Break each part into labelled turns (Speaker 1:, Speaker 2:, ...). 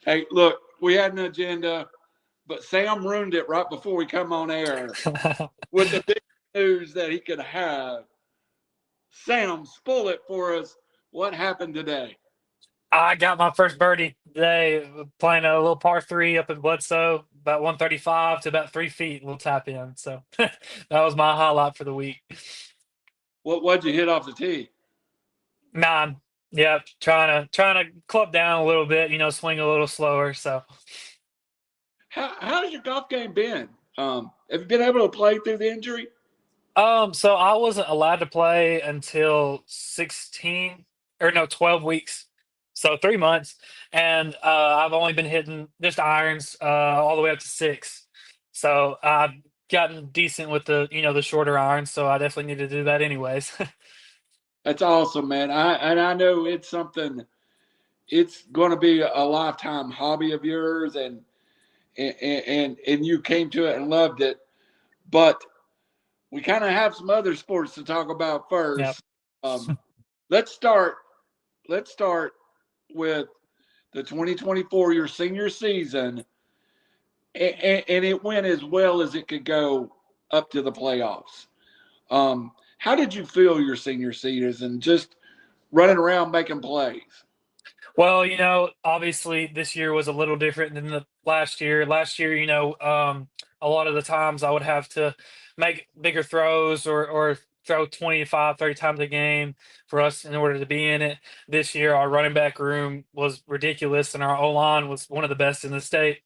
Speaker 1: Hey, look, we had an agenda, but Sam ruined it right before we come on air with the big news that he could have. Sam, spoil it for us. What happened today?
Speaker 2: I got my first birdie today, playing a little par three up in Bledsoe, about 135 to about 3 feet, little tap in. So that was my highlight for the week.
Speaker 1: What'd you hit off the tee?
Speaker 2: Nine. Yep, trying to club down a little bit, swing a little slower. So
Speaker 1: How's your golf game been? Have you been able to play through the injury?
Speaker 2: so I wasn't allowed to play until 16 or no, 12 weeks. So 3 months. And I've only been hitting just irons all the way up to six. So I've gotten decent with the shorter irons. So I definitely need to do that anyways.
Speaker 1: That's awesome, man. I know it's something. It's going to be a lifetime hobby of yours, and you came to it and loved it. But we kind of have some other sports to talk about
Speaker 2: Yep.
Speaker 1: first. Um, let's start. Let's start with the 2024 your senior season, and it went as well as it could go up to the playoffs. How did you feel your senior season, just running around making plays?
Speaker 2: Well, obviously this year was a little different than the last year. Last year, a lot of the times I would have to make bigger throws or throw 25, 30 times a game for us in order to be in it. This year, our running back room was ridiculous and our O line was one of the best in the state.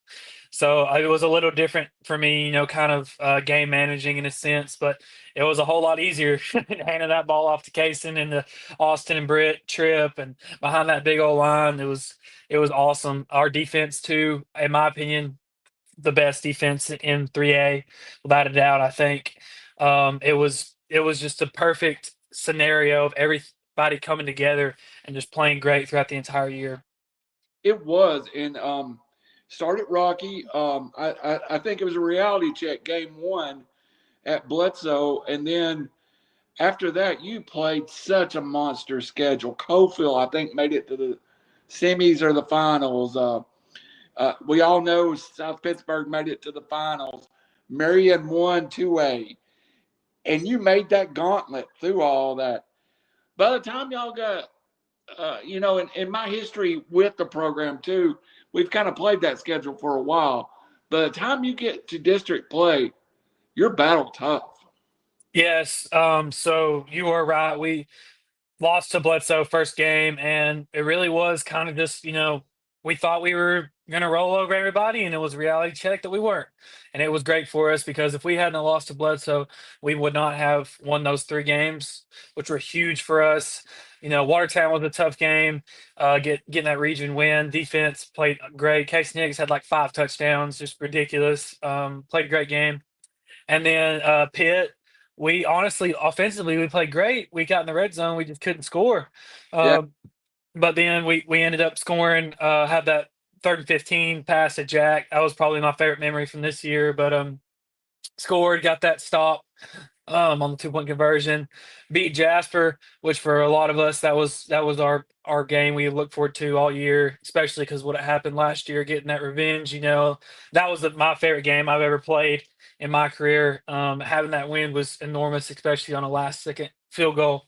Speaker 2: So it was a little different for me, kind of game managing in a sense, but it was a whole lot easier handing that ball off to Kaysen and to Austin and Britt Trip and behind that big old line. It was awesome. Our defense too, in my opinion, the best defense in 3A, without a doubt. I think it was just a perfect scenario of everybody coming together and just playing great throughout the entire year.
Speaker 1: It was, and started rocky. I think it was a reality check game one at Bledsoe, and then after that, you played such a monster schedule. Cofield, I think, made it to the semis or the finals. We all know South Pittsburgh made it to the finals. Marion won 2A, and you made that gauntlet through all that. By the time y'all got, in my history with the program too, we've kind of played that schedule for a while. By the time you get to district play, you're battle tough.
Speaker 2: Yes, so you are right. We lost to Bledsoe first game, and it really was kind of just, we thought we were going to roll over everybody, and it was a reality check that we weren't. And it was great for us because if we hadn't lost to Bledsoe, we would not have won those 3 games, which were huge for us. Watertown was a tough game, getting that region win. Defense played great. Case Nix had like 5 touchdowns, just ridiculous. Played a great game. And then Pitt, we honestly, offensively, we played great. We got in the red zone, we just couldn't score.
Speaker 1: Yeah,
Speaker 2: Uh, but then we ended up scoring. Had that 3rd and 15 pass to Jack. That was probably my favorite memory from this year. But scored, got that stop on the 2 point conversion, beat Jasper, which for a lot of us that was our game we looked forward to all year, especially because what happened last year, getting that revenge. That was my favorite game I've ever played in my career. Having that win was enormous, especially on a last second field goal.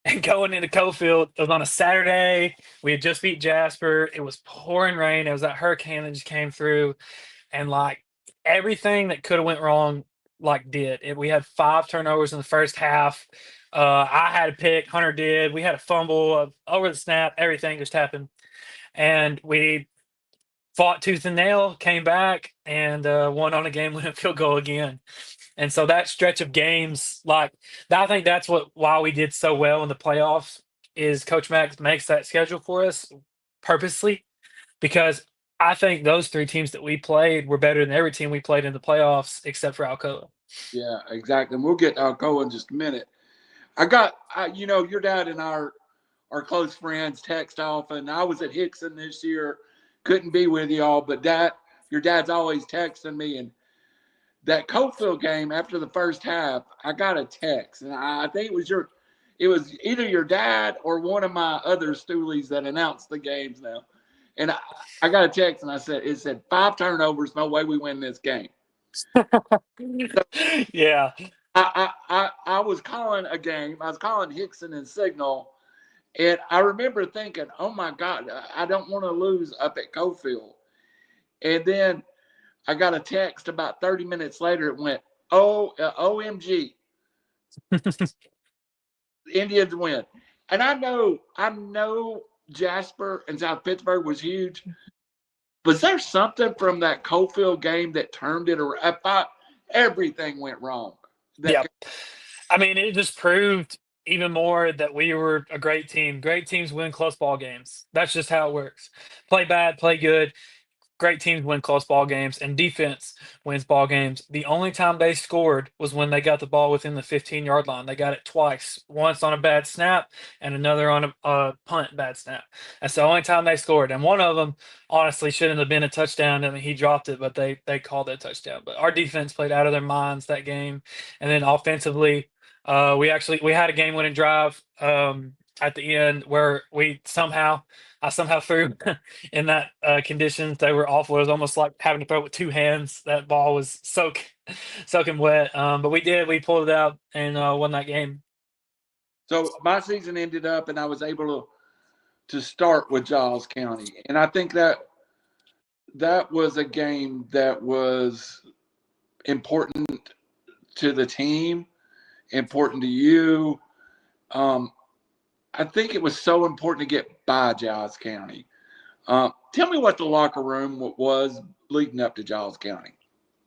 Speaker 2: And going into Cofield, it was on a Saturday. We had just beat Jasper. It was pouring rain. It was that hurricane that just came through, and like everything that could have went wrong, like did. We had 5 turnovers in the first half. I had a pick. Hunter did. We had a fumble over the snap. Everything just happened, and we fought tooth and nail. Came back and won on a game-winning field goal again. And so that stretch of games, like I think that's why we did so well in the playoffs is Coach Max makes that schedule for us purposely because I think those 3 teams that we played were better than every team we played in the playoffs except for Alcoa.
Speaker 1: yeah, exactly. And we'll get to Alcoa in just a minute. Your dad and our close friends text often. I was at Hickson this year, couldn't be with y'all, but your dad's always texting me. And that Cofield game after the first half, I got a text, and I think it was either your dad or one of my other stoolies that announced the games now. And I got a text and it said 5 turnovers, no way we win this game.
Speaker 2: Yeah.
Speaker 1: I was calling a game. I was calling Hickson and Signal, and I remember thinking, "Oh my God, I don't want to lose up at Cofield." And then I got a text about 30 minutes later. It went, "Oh, OMG, Indians win." And I know Jasper and South Pittsburgh was huge. Was there something from that Cofield game that turned it around? I thought everything went wrong.
Speaker 2: Yeah. I mean, it just proved even more that we were a great team. Great teams win close ball games. That's just how it works. Play bad, play good. Great teams win close ball games, and defense wins ball games. The only time they scored was when they got the ball within the 15-yard line. They got it twice, once on a bad snap and another on a punt bad snap. That's the only time they scored. And one of them, honestly, shouldn't have been a touchdown. I mean, he dropped it, but they called it a touchdown. But our defense played out of their minds that game. And then offensively, we had a game-winning drive at the end where I somehow threw in that conditions. They were awful. It was almost like having to throw it with two hands. That ball was soaking wet. But we did. We pulled it out and won that game.
Speaker 1: So my season ended up, and I was able to start with Giles County, and I think that was a game that was important to the team, important to you. I think it was so important to get by Giles County. Tell me what the locker room was leading up to Giles County.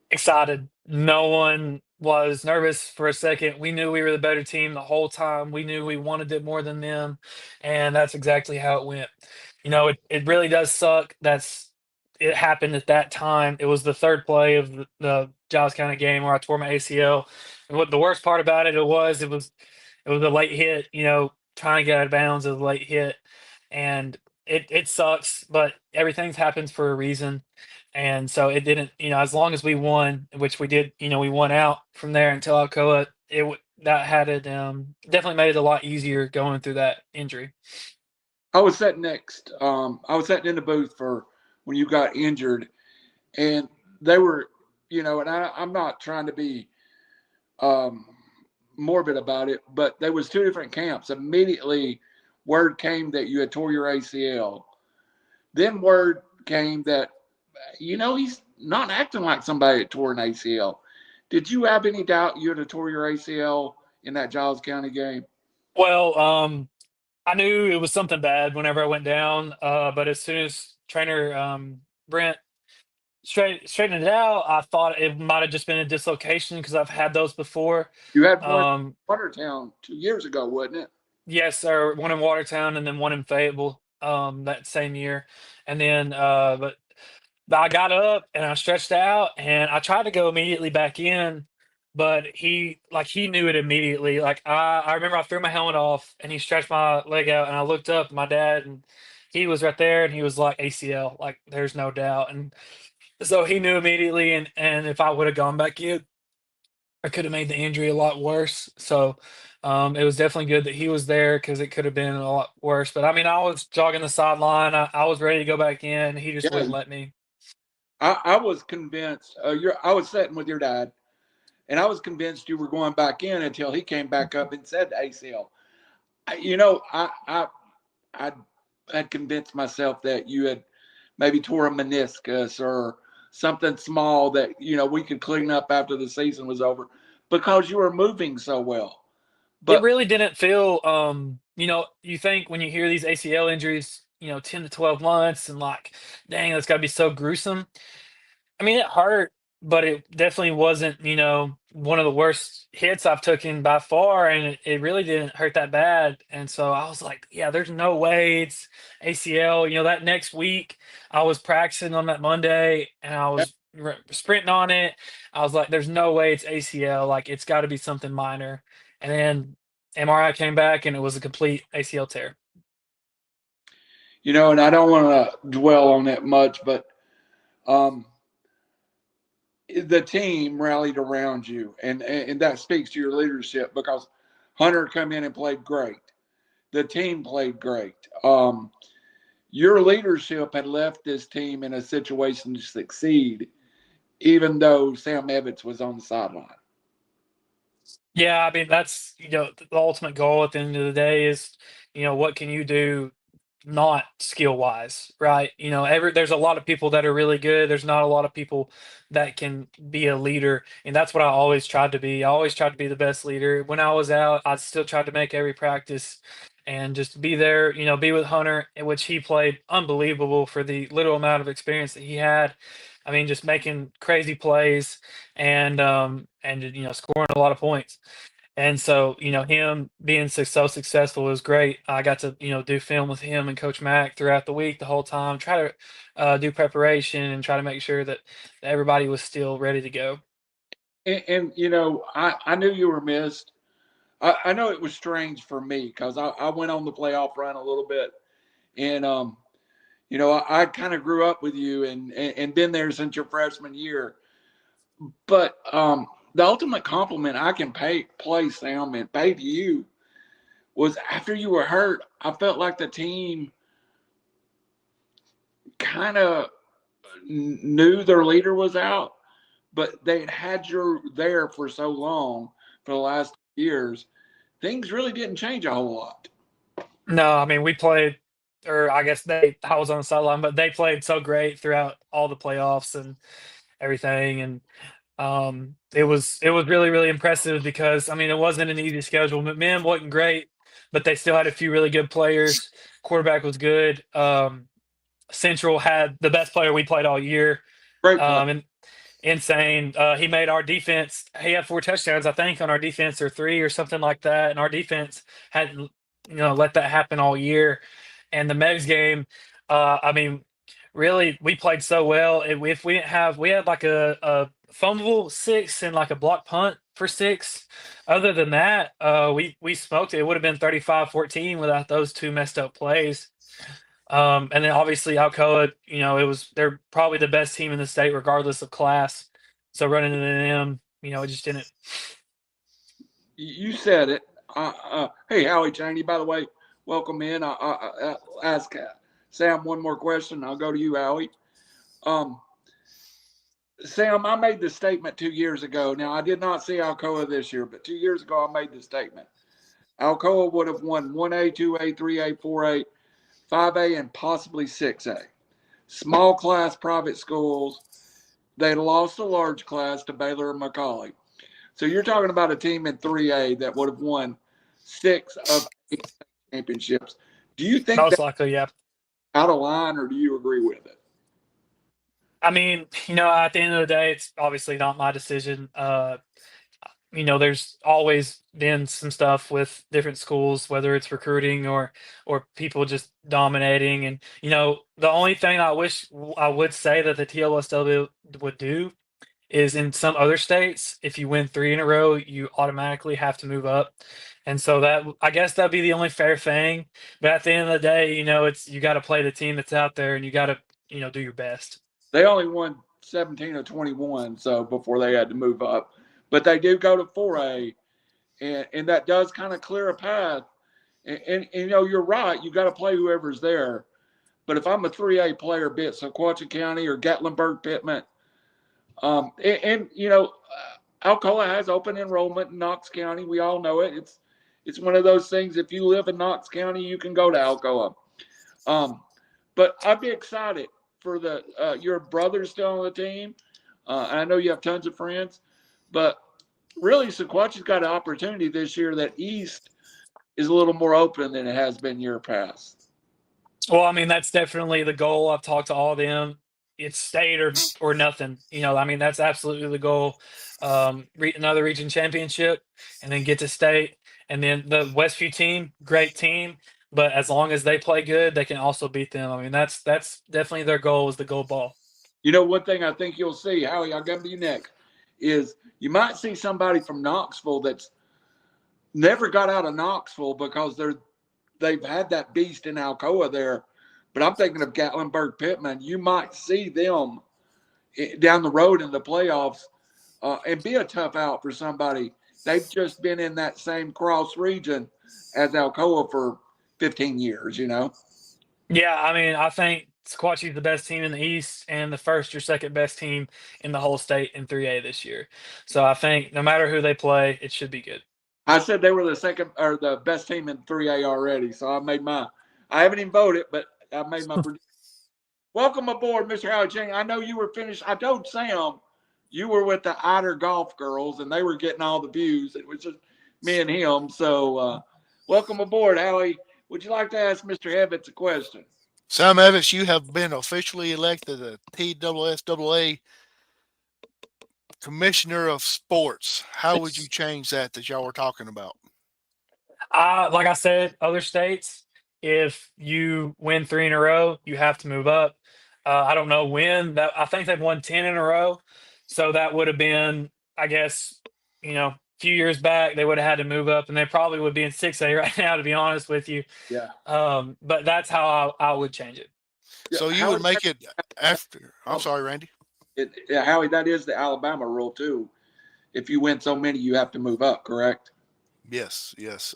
Speaker 2: Excited. No one was nervous for a second. We knew we were the better team the whole time. We knew we wanted it more than them, and that's exactly how it went. It really does suck. It happened at that time. It was the third play of the Giles County game where I tore my ACL. And what the worst part about it was a late hit. Trying to get out of bounds is a late hit, and it sucks. But everything happens for a reason. And so it didn't, as long as we won, which we did, we won out from there until Alcoa. That had it definitely made it a lot easier going through that injury.
Speaker 1: I was sitting next. I was sitting in the booth for when you got injured, and they were, and I'm not trying to be morbid about it, but there was two different camps. Immediately, word came that you had tore your ACL. Then word came that he's not acting like somebody that tore an ACL. Did you have any doubt you had tore your ACL in that Giles County game?
Speaker 2: Well, I knew it was something bad whenever I went down, but as soon as trainer Brent straightened it out, I thought it might have just been a dislocation because I've had those before.
Speaker 1: You had one in
Speaker 2: Um,
Speaker 1: Watertown 2 years ago, wasn't it?
Speaker 2: yes, sir. One in Watertown and then one in Fayetteville that same year. And then, but I got up and I stretched out and I tried to go immediately back in, but he knew it immediately. Like I remember I threw my helmet off and he stretched my leg out and I looked up at my dad and he was right there and he was like ACL, like there's no doubt. And so he knew immediately and if I would have gone back in, I could have made the injury a lot worse. So it was definitely good that he was there because it could have been a lot worse. But I mean, I was jogging the sideline. I was ready to go back in. He just
Speaker 1: Yeah,
Speaker 2: wouldn't let me.
Speaker 1: I was convinced. I was sitting with your dad, and I was convinced you were going back in until he came back up and said ACL. I had convinced myself that you had maybe tore a meniscus or something small that we could clean up after the season was over because you were moving so well.
Speaker 2: It
Speaker 1: But
Speaker 2: really didn't feel, you think when you hear these ACL injuries, 10 to 12 months and like, dang, that's got to be so gruesome. I mean, it hurt, but it definitely wasn't, one of the worst hits I've taken by far, and it really didn't hurt that bad. And so I was like, yeah, there's no way it's ACL. That next week I was practicing on that Monday and I was sprinting on it. I was like, there's no way it's ACL. Like it's got to be something minor. And then MRI came back and it was a complete ACL tear.
Speaker 1: and I don't want to dwell on that much, but um, the team rallied around you, and that speaks to your leadership because Hunter come in and played great. The team played great. your leadership had left this team in a situation to succeed, even though Sam Evitts was on the sideline.
Speaker 2: Yeah, I mean that's the ultimate goal at the end of the day is what can you do not skill wise, right? There's a lot of people that are really good. There's not a lot of people that can be a leader, and that's what I always tried to be. I always tried to be the best leader. When I was out, I still tried to make every practice and just be there. Be with Hunter, in which he played unbelievable for the little amount of experience that he had. I mean, just making crazy plays and scoring a lot of points. And so, him being so successful was great. I got to, do film with him and Coach Mack throughout the week, the whole time, try to do preparation and try to make sure that everybody was still ready to go.
Speaker 1: And I knew you were missed. I know it was strange for me because I went on the playoff run a little bit. And, I kind of grew up with you and been there since your freshman year. But the ultimate compliment I can play Sam and pay to you was after you were hurt. I felt like the team kind of knew their leader was out, but they had you there for so long for the last years. Things really didn't change a whole lot.
Speaker 2: No, I mean, we played, or I guess I was on the sideline, but they played so great throughout all the playoffs and everything. And it was really, really impressive because, I mean, it wasn't an easy schedule. McMahon wasn't great, but they still had a few really good players. Quarterback was good. Central had the best player we played all year,
Speaker 1: Great play.
Speaker 2: and insane. He made our defense. He had 4 touchdowns, I think, on our defense, or 3 or something like that. And our defense hadn't, let that happen all year. And the Megs game, I mean, really, we played so well. If we didn't have, we had like a fumble 6 and like a block punt for 6. Other than that, we smoked it. It would have been 35-14 without those 2 messed up plays. And then obviously Alcoa, they're probably the best team in the state regardless of class. So running into them, it just didn't.
Speaker 1: You said it. Hey, Howie Cheney, by the way, welcome in. I ask Sam one more question. I'll go to you, Howie. Sam, I made this statement 2 years ago. Now, I did not see Alcoa this year, but 2 years ago I made the statement. Alcoa would have won 1A, 2A, 3A, 4A, 5A, and possibly 6A. Small class private schools. They lost a large class to Baylor and McCallie. So you're talking about a team in 3A that would have won 6 of 8 championships. Do you think
Speaker 2: Most
Speaker 1: that's
Speaker 2: likely, yeah.
Speaker 1: out of line, or do you agree with it?
Speaker 2: I mean, at the end of the day, it's obviously not my decision. There's always been some stuff with different schools, whether it's recruiting or people just dominating. And the only thing I wish I would say that the TLSW would do is in some other states, if you win 3 in a row, you automatically have to move up. And so that, I guess that'd be the only fair thing. But at the end of the day, it's you got to play the team that's out there, and you got to do your best.
Speaker 1: They only won 17 or 21, so before they had to move up. But they do go to 4A, and that does kind of clear a path. And you're right. You got to play whoever's there. But if I'm a 3A player, be it Sequatchie County or Gatlinburg Pittman, Alcoa has open enrollment in Knox County. We all know it. It's one of those things. If you live in Knox County, you can go to Alcoa. But I'd be excited for your brother's still on the team. I know you have tons of friends, but really Sequatchie's got an opportunity this year that East is a little more open than it has been year past.
Speaker 2: Well, I mean, that's definitely the goal. I've talked to all of them. It's state or nothing. I mean, that's absolutely the goal. Another region championship, and then get to state. And then the Westview team, great team. But as long as they play good, they can also beat them. I mean, that's definitely their goal, is the gold ball.
Speaker 1: One thing I think you'll see, Howie, I'll come to you next, is you might see somebody from Knoxville that's never got out of Knoxville because they've had that beast in Alcoa there. But I'm thinking of Gatlinburg Pittman. You might see them down the road in the playoffs and be a tough out for somebody. They've just been in that same cross region as Alcoa for 15 years,
Speaker 2: Yeah, I mean, I think Sequatchie's the best team in the East and the first or second best team in the whole state in 3A this year. So I think no matter who they play, it should be good.
Speaker 1: I said they were the second or the best team in 3A already, so I made my. I haven't even voted, but I made my prediction. Welcome aboard, Mr. Howard Chang. I know you were finished. I told Sam you were with the Eider Golf Girls, and they were getting all the views. It was just me and him. So, welcome aboard, Howie. Would you like to ask Mr. Evitts a question?
Speaker 3: Sam Evitts, you have been officially elected the TSSAA Commissioner of Sports. How would you change that y'all were talking about?
Speaker 2: Like I said, other states, if you win three in a row, you have to move up. I don't know when that. I think they've won 10 in a row, so that would have been, I guess, a few years back they would have had to move up, and they probably would be in 6A right now, to be honest with you.
Speaker 1: Yeah.
Speaker 2: But that's how I would change it.
Speaker 3: So you
Speaker 1: Howie,
Speaker 3: would make it after. I'm sorry, Randy.
Speaker 1: Yeah, Howie, that is the Alabama rule too. If you win so many, you have to move up. Correct?
Speaker 3: Yes, yes.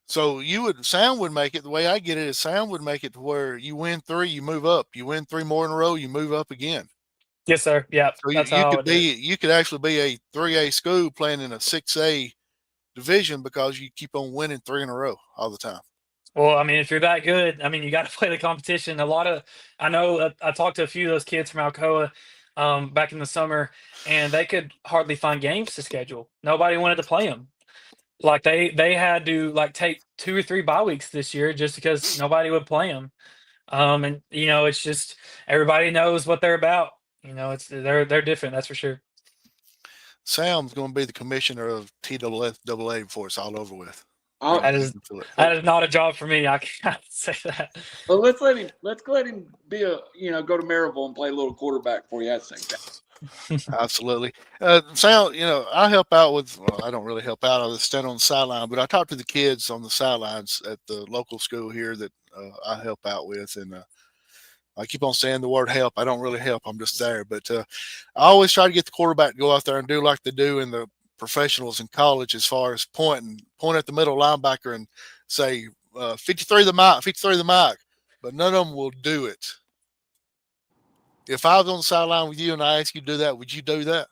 Speaker 3: So Sam would make it the way I get it is Sam would make it to where you win three, you move up. You win three more in a row, you move up again.
Speaker 2: Yes, sir. Yeah,
Speaker 3: So
Speaker 2: that's how I would do it.
Speaker 3: you could actually be a 3A school playing in a 6A division because you keep on winning three in a row all the time.
Speaker 2: Well, I mean, if you're that good, I mean, you got to play the competition. I know, I talked to a few of those kids from Alcoa back in the summer, and they could hardly find games to schedule. Nobody wanted to play them. Like they had to like take 2 or 3 bye weeks this year just because nobody would play them. And it's just everybody knows what they're about. They're different, that's for sure.
Speaker 3: Sam's going to be the commissioner of TSSAA before it's all over with.
Speaker 1: I'll,
Speaker 2: That is that is not a job for me. I can't say that.
Speaker 1: well, let's let him be go to Maryville and play a little quarterback for you at the same time.
Speaker 3: Absolutely. Sam, I help out well, I don't really help out. I just stand on the sideline, but I talk to the kids on the sidelines at the local school here that I help out with. And I keep on saying the word help. I don't really help. I'm just there. But I always try to get the quarterback to go out there and do like they do in the professionals in college as far as point at the middle linebacker and say 53 the mic, 53 the mic. But none of them will do it. If I was on the sideline with you and I asked you to do that, would you do that?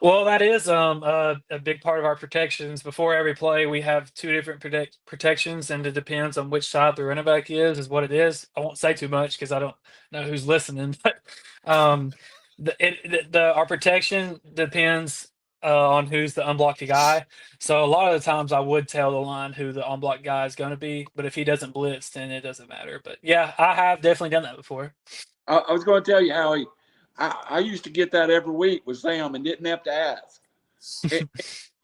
Speaker 2: Well, that is a big part of our protections. Before every play, we have two different protections, and it depends on which side the running back is what it is. I won't say too much because I don't know who's listening, but um, our protection depends on who's the unblocked guy. So a lot of the times, I would tell the line who the unblocked guy is going to be, but if he doesn't blitz, then it doesn't matter. But yeah, I have definitely done that before.
Speaker 1: I was going to tell you, Howie. I used to get that every week with Sam and didn't have to ask.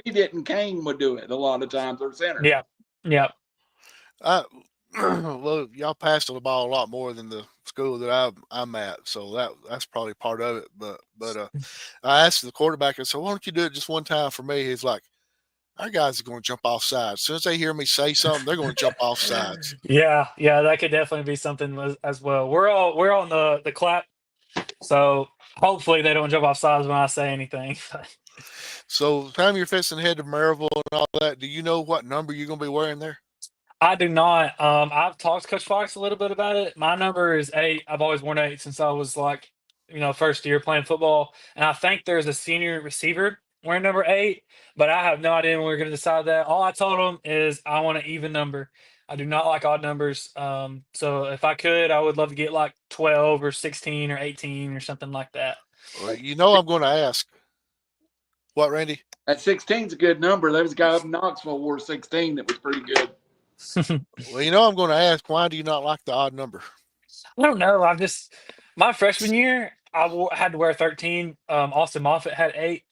Speaker 1: He didn't. Kane would do it a lot of times, or center.
Speaker 2: Yeah, yeah.
Speaker 3: Well, y'all passed the ball a lot more than the school that I'm at, so that's probably part of it. But I asked the quarterback, I said, "Why don't you do it just one time for me?" He's like, "Our guys are going to jump off sides. As soon as they hear me say something, they're going to jump off sides."
Speaker 2: Yeah, that could definitely be something as well. We're on the clap, so hopefully they don't jump off sides when I say anything.
Speaker 3: So, the time you're fixing to head to Maryville and all that, do you know what number you're going to be wearing there?
Speaker 2: I do not. I've talked to Coach Fox a little bit about it. My number is 8. I've always worn 8 since I was like, first year playing football. And I think there's a senior receiver wearing number 8, but I have no idea when we're going to decide that. All I told him is I want an even number. I do not like odd numbers. So if I could, I would love to get like 12 or 16 or 18 or something like that.
Speaker 3: Well, I'm going to ask. What, Randy?
Speaker 1: That 16 is a good number. There was a guy up in Knoxville wore 16 that was pretty good.
Speaker 3: Well, I'm going to ask, why do you not like the odd number?
Speaker 2: I don't know. My freshman year, had to wear 13. Austin Moffett had 8,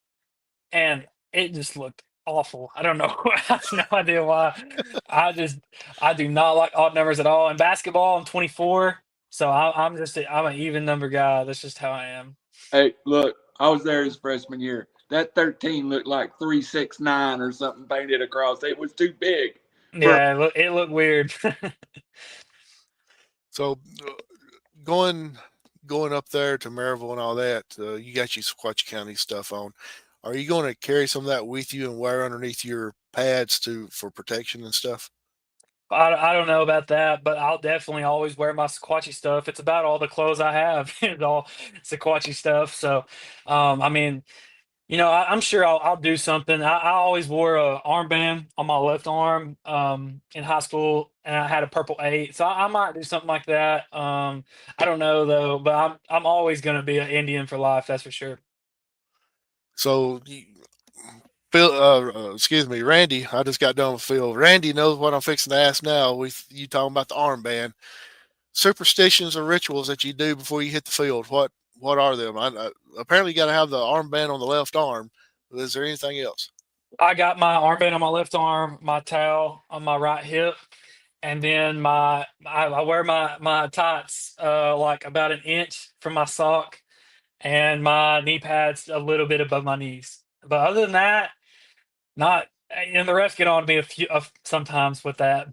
Speaker 2: and it just looked awful. I don't know. I have no idea why. I do not like odd numbers at all. In basketball, I'm 24, so I'm an even number guy. That's just how I am.
Speaker 1: Hey, look, I was there his freshman year. That 13 looked like 369 or something painted across. It was too big.
Speaker 2: Yeah, it looked weird.
Speaker 3: So going up there to Maryville and all that, you got your Sequatchie County stuff on. Are you going to carry some of that with you and wear underneath your pads for protection and stuff?
Speaker 2: I don't know about that, but I'll definitely always wear my Sequatchie stuff. It's about all the clothes I have. It's all Sequatchie stuff. So, I mean, I'm sure I'll do something. I always wore a armband on my left arm in high school, and I had a purple 8. So I might do something like that. I don't know though, but I'm always going to be an Indian for life. That's for sure.
Speaker 3: So, Phil, excuse me, Randy. I just got done with Phil. Randy knows what I'm fixing to ask now. You talking about the armband? Superstitions or rituals that you do before you hit the field? What are them? Apparently, you got to have the armband on the left arm. Is there anything else?
Speaker 2: I got my armband on my left arm, my towel on my right hip, and then I wear my tights like about an inch from my sock, and my knee pads a little bit above my knees. But other than that, not. And the refs get on to me a few sometimes with that.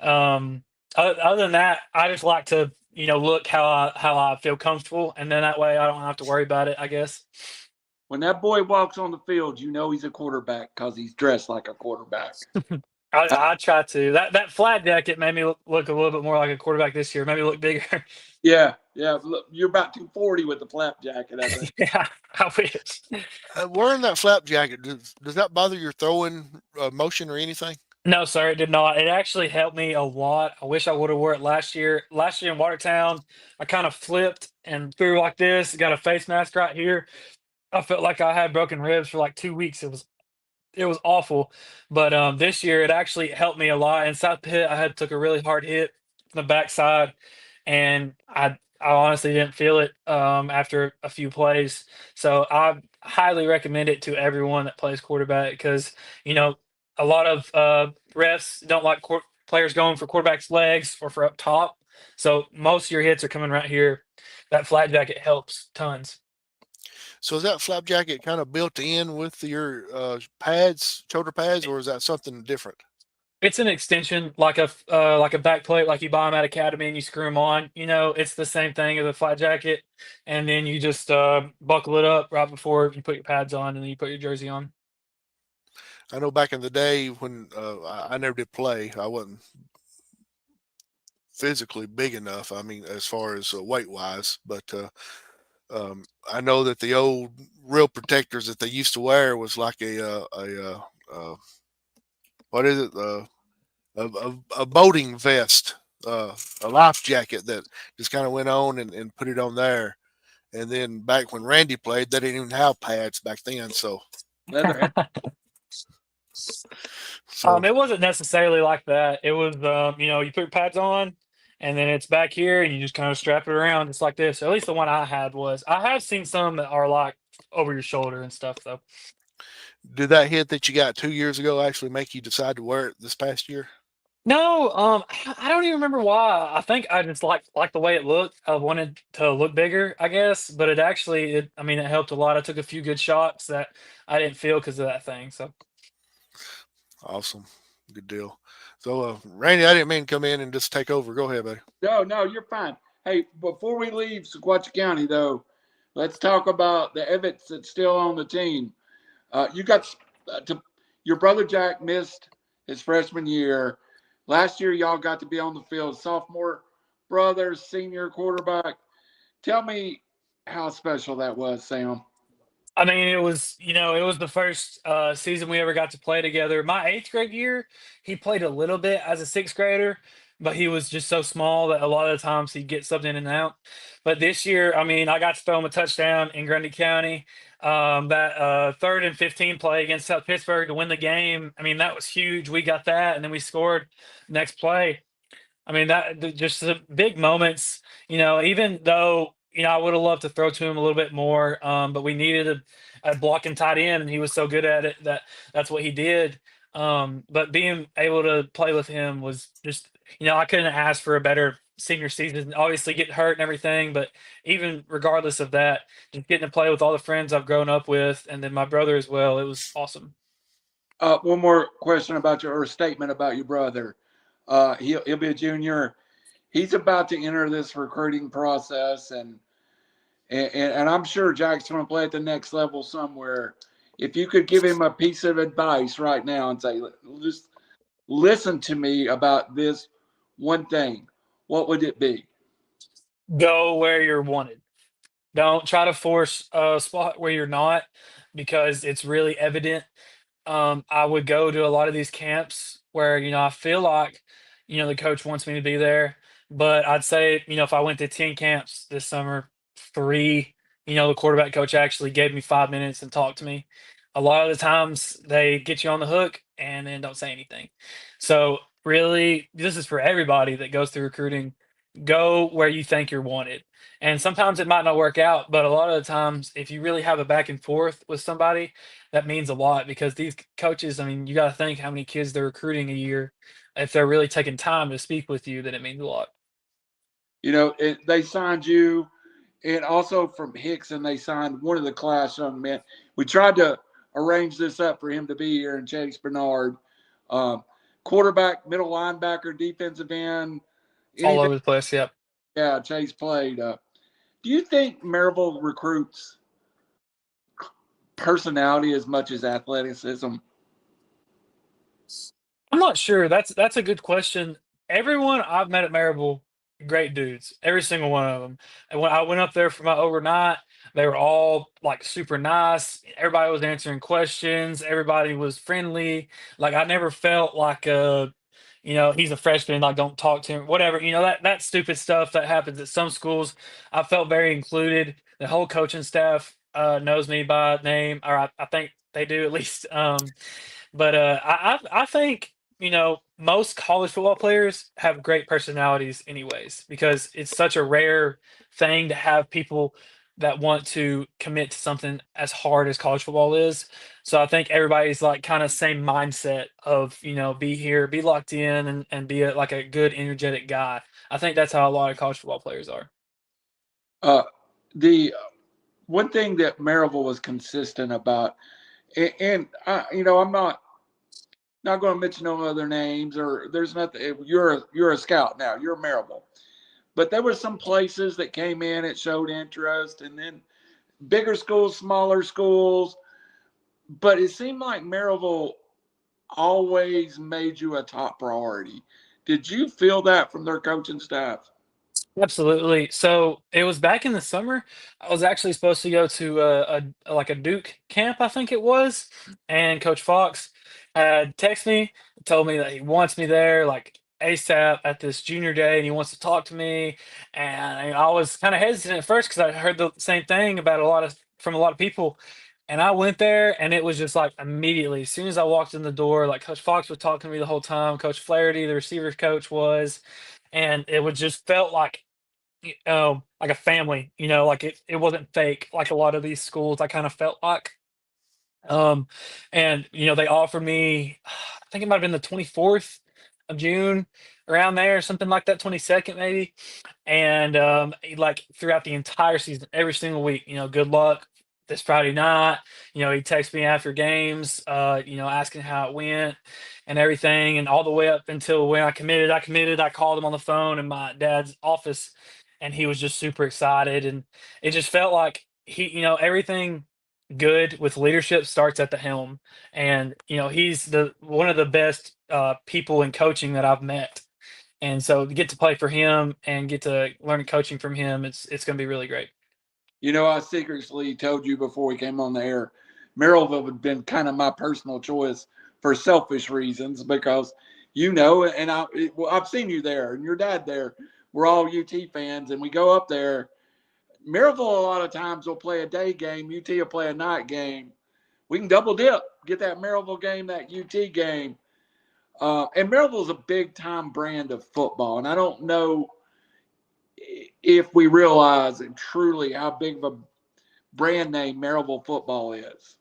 Speaker 2: um, other than that, I just like to look how I feel comfortable, and then that way I don't have to worry about it, I guess.
Speaker 1: When that boy walks on the field, you know he's a quarterback because he's dressed like a quarterback.
Speaker 2: I try to. That flat jacket made me look a little bit more like a quarterback this year. Made me look bigger.
Speaker 1: Yeah. Look, you're about 240 with the flap jacket, I think.
Speaker 2: Yeah, I wish.
Speaker 3: Wearing that flap jacket, does that bother your throwing motion or anything?
Speaker 2: No, sir, it did not. It actually helped me a lot. I wish I would have wore it last year. Last year in Watertown, I kind of flipped and threw like this. Got a face mask right here. I felt like I had broken ribs for like 2 weeks. It was awful. But this year it actually helped me a lot. In South Pit, I had took a really hard hit from the backside, and I honestly didn't feel it after a few plays. So I highly recommend it to everyone that plays quarterback because you know a lot of refs don't like players going for quarterback's legs or for up top. So most of your hits are coming right here. That flat jacket helps tons.
Speaker 3: So is that flap jacket kind of built in with your pads, shoulder pads, or is that something different?
Speaker 2: It's an extension, like a back plate, like you buy them at Academy and you screw them on. It's the same thing as a flat jacket, and then you just buckle it up right before you put your pads on, and then you put your jersey on.
Speaker 3: I know back in the day when I never did play, I wasn't physically big enough. I mean, as far as weight wise, but I know that the old real protectors that they used to wear was like what is it? A boating vest, a life jacket that just kind of went on and put it on there. And then back when Randy played, they didn't even have pads back then. So,
Speaker 1: Leatherhead.
Speaker 2: It wasn't necessarily like that. It was, you put your pads on, and then it's back here, and you just kind of strap it around just like this. At least the one I had was. I have seen some that are like over your shoulder and stuff, though.
Speaker 3: did that hit that you got 2 years ago actually make you decide to wear it this past year?
Speaker 2: No, I don't even remember why. I think I just like the way it looked. I wanted to look bigger, I guess, but I mean, it helped a lot. I took a few good shots that I didn't feel because of that thing. So
Speaker 3: Awesome. Good deal. So, Randy, I didn't mean to come in and just take over. Go ahead, buddy.
Speaker 1: No, you're fine. Hey, before we leave Sequatchie County, though, let's talk about the Evitts that's still on the team. You got to your brother Jack missed his freshman year. Last year, y'all got to be on the field. Sophomore brothers, senior quarterback. Tell me how special that was, Sam.
Speaker 2: I mean, it was the first season we ever got to play together. My eighth grade year, he played a little bit as a sixth grader, but he was just so small that a lot of the times he'd get subbed in and out. But this year, I mean, I got to throw him a touchdown in Grundy County. That third and 15 play against South Pittsburgh to win the game. I mean, that was huge. We got that, and then we scored next play. I mean, just the big moments, even though, I would have loved to throw to him a little bit more, but we needed a blocking tight end, and he was so good at it that's what he did. But being able to play with him was just, I couldn't ask for a better senior season. Obviously, getting hurt and everything, but even regardless of that, just getting to play with all the friends I've grown up with, and then my brother as well, it was awesome.
Speaker 1: One more question about or statement about your brother. He'll be a junior. He's about to enter this recruiting process, and I'm sure Jack's going to play at the next level somewhere. If you could give him a piece of advice right now and say, just listen to me about this one thing, what would it be?
Speaker 2: Go where you're wanted. Don't try to force a spot where you're not, because it's really evident. I would go to a lot of these camps where, I feel like, the coach wants me to be there. But I'd say, if I went to 10 camps this summer, three, the quarterback coach actually gave me 5 minutes and talked to me. A lot of the times they get you on the hook and then don't say anything. So really, this is for everybody that goes through recruiting. Go where you think you're wanted. And sometimes it might not work out, but a lot of the times, if you really have a back and forth with somebody, that means a lot, because these coaches, I mean, you got to think how many kids they're recruiting a year. If they're really taking time to speak with you, then it means a lot.
Speaker 1: They signed you, and also from Hickson, they signed one of the class young men. We tried to arrange this up for him to be here, and Chase Bernard, um, quarterback, middle linebacker, defensive end,
Speaker 2: All
Speaker 1: anything.
Speaker 2: over the place. Yep.
Speaker 1: Yeah, Chase played. Do you think Maryville recruits personality as much as athleticism?
Speaker 2: I'm not sure. That's a good question. Everyone I've met at Maryville, great dudes, every single one of them. And when I went up there for my overnight, they were all like super nice. Everybody was answering questions. Everybody was friendly. Like I never felt like he's a freshman, like don't talk to him, whatever. That stupid stuff that happens at some schools. I felt very included. The whole coaching staff knows me by name, or I think they do at least. But I think most college football players have great personalities, anyways, because it's such a rare thing to have people that want to commit to something as hard as college football is. So I think everybody's like kind of same mindset of be here, be locked in, and be like a good energetic guy. I think that's how a lot of college football players are.
Speaker 1: Uh, the one thing that Maryville was consistent about, and I'm not going to mention no other names, or there's nothing. You're a scout now. You're a Maryville, but there were some places that came in. It showed interest, and then bigger schools, smaller schools. But it seemed like Maryville always made you a top priority. Did you feel that from their coaching staff?
Speaker 2: Absolutely. So it was back in the summer. I was actually supposed to go to like a Duke camp, I think it was, and Coach Fox had texted me, told me that he wants me there like ASAP at this junior day, and he wants to talk to me. And I was kind of hesitant at first because I heard the same thing about from a lot of people. And I went there, and it was just like immediately, as soon as I walked in the door, like Coach Fox was talking to me the whole time. Coach Flaherty, the receivers coach, was, and it was just felt like a family, like it wasn't fake like a lot of these schools I kind of felt like. Um, and they offered me, I think it might have been the 24th of June, around there, something like that, 22nd maybe. And like throughout the entire season, every single week, good luck this Friday night. He texts me after games, asking how it went and everything, and all the way up until when I committed. I called him on the phone in my dad's office, and he was just super excited, and it just felt like everything good with leadership starts at the helm. And he's the one of the best people in coaching that I've met. And so to get to play for him and get to learn coaching from him, it's going to be really great.
Speaker 1: I secretly told you before we came on the air, Maryville had been kind of my personal choice for selfish reasons because, and I've seen you there and your dad there. We're all UT fans, and we go up there. Maryville a lot of times will play a day game. UT will play a night game. We can double dip, get that Maryville game, that UT game. And Maryville is a big time brand of football, and I don't know if we realize truly how big of a brand name Maryville football is.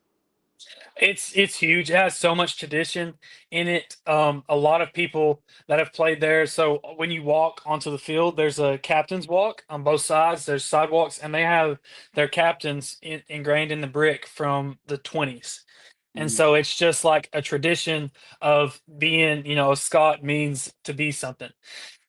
Speaker 2: It's huge. It has so much tradition in it. A lot of people that have played there. So when you walk onto the field, there's a captain's walk on both sides. There's sidewalks, and they have their captains ingrained in the brick from the 20s. And
Speaker 1: Mm.
Speaker 2: so it's just like a tradition of being, a Scot means to be something.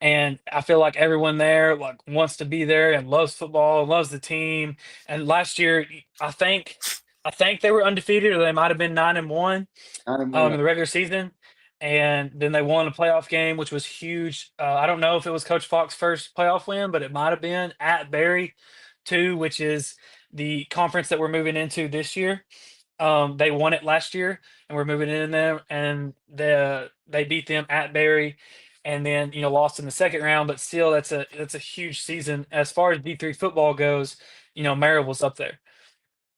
Speaker 2: And I feel like everyone there like wants to be there and loves football, loves the team. And last year, I think I think they were undefeated, or they might have been 9-1
Speaker 1: I didn't
Speaker 2: in
Speaker 1: want
Speaker 2: the regular season. and then they won a playoff game, which was huge. I don't know if it was Coach Fox's first playoff win, but it might have been at Barry, too, which is the conference that we're moving into this year. They won it last year, and we're moving in there, and they beat them at Barry, and then lost in the second round. But still, that's a huge season as far as D3 football goes. Maryville's up there.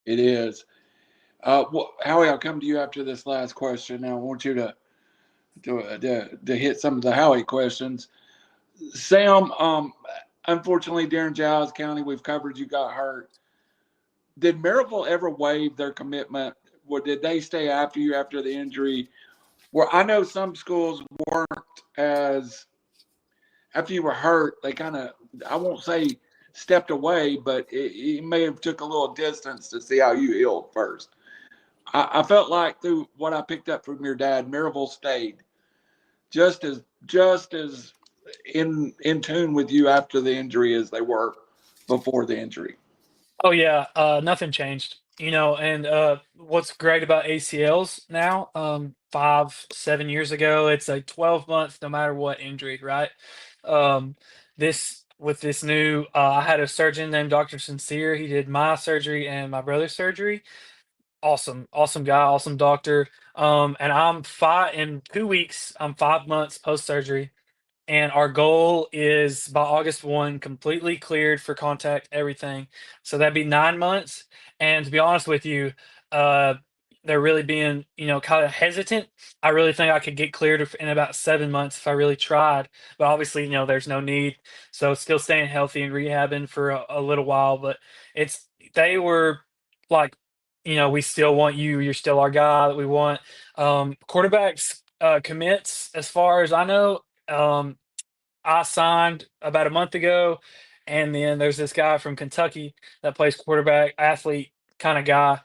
Speaker 1: It is. Howie, I'll come to you after this last question. Now, I want you to hit some of the Howie questions. Sam, unfortunately, during Giles County, we've covered you got hurt. Did Maryville ever waive their commitment? Or did they stay after you after the injury? Where I know some schools weren't as after you were hurt, they kind of, I won't say stepped away, but it may have took a little distance to see how you healed first. I felt like through what I picked up from your dad, Maryville stayed just as in tune with you after the injury as they were before the injury.
Speaker 2: Oh yeah, nothing changed. And what's great about ACLs now, 5, 7 years ago, it's a 12 month no matter what injury, right? This with this new, I had a surgeon named Dr. Sincere. He did my surgery and my brother's surgery. Awesome guy, awesome doctor. And in 2 weeks, I'm 5 months post surgery, and our goal is by August 1, completely cleared for contact, everything. So that'd be 9 months. And to be honest with you, uh, they're really being, kind of hesitant. I really think I could get cleared in about 7 months if I really tried. But obviously, there's no need. So still staying healthy and rehabbing for a little while. But they were like, we still want you. You're still our guy that we want. Quarterbacks commits, as far as I know. I signed about a month ago, and then there's this guy from Kentucky that plays quarterback, athlete kind of guy.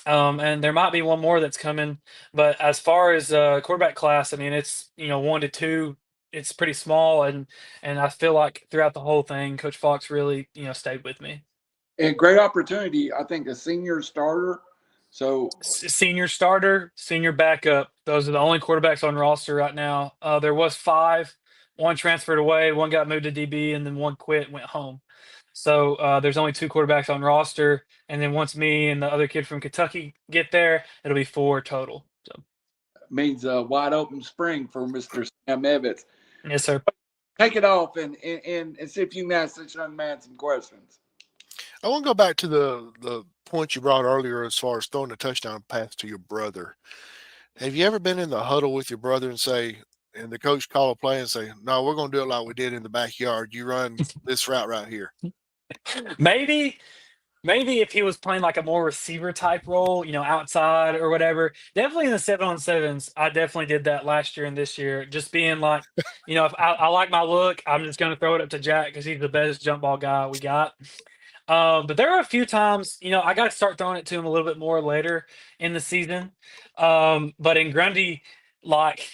Speaker 2: And there might be one more that's coming, but as far as quarterback class, I mean, it's 1 to 2. It's pretty small, and I feel like throughout the whole thing, Coach Fox really stayed with me.
Speaker 1: And great opportunity, I think, a senior starter. So
Speaker 2: Senior starter, senior backup. Those are the only quarterbacks on roster right now. There was 5. One transferred away, one got moved to DB, and then one quit and went home. So there's only 2 quarterbacks on roster, and then once me and the other kid from Kentucky get there, it'll be 4 total. So
Speaker 1: means a wide open spring for Mr. Sam Evitts.
Speaker 2: yes, sir.
Speaker 1: Take it off and see if you can ask this young man some questions.
Speaker 3: I want to go back to the point you brought earlier as far as throwing a touchdown pass to your brother. Have you ever been in the huddle with your brother and the coach call a play and say, "No, we're going to do it like we did in the backyard. You run this route right here."
Speaker 2: Maybe if he was playing like a more receiver type role, outside or whatever. Definitely in the 7-on-7s, I definitely did that last year and this year. Just being like, if I like my look, I'm just going to throw it up to Jack because he's the best jump ball guy we got. But there are a few times, I got to start throwing it to him a little bit more later in the season. But in Grundy, like,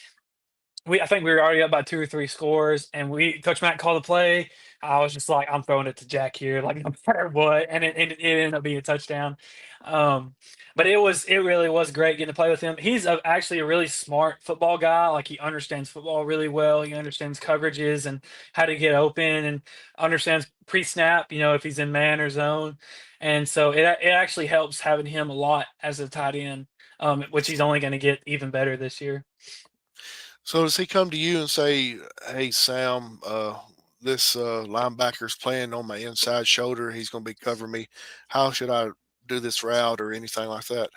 Speaker 2: I think we were already up by 2 or 3 scores, and Coach Matt called the play. I was just like, I'm throwing it to Jack here, like no matter what, and it ended up being a touchdown. But it really was great getting to play with him. He's actually a really smart football guy. Like, he understands football really well. He understands coverages and how to get open, and understands pre-snap. If he's in man or zone, and so it actually helps having him a lot as a tight end, which he's only going to get even better this year.
Speaker 3: So does he come to you and say, "Hey, Sam, this linebacker's playing on my inside shoulder. He's going to be covering me. How should I do this route," or anything like that?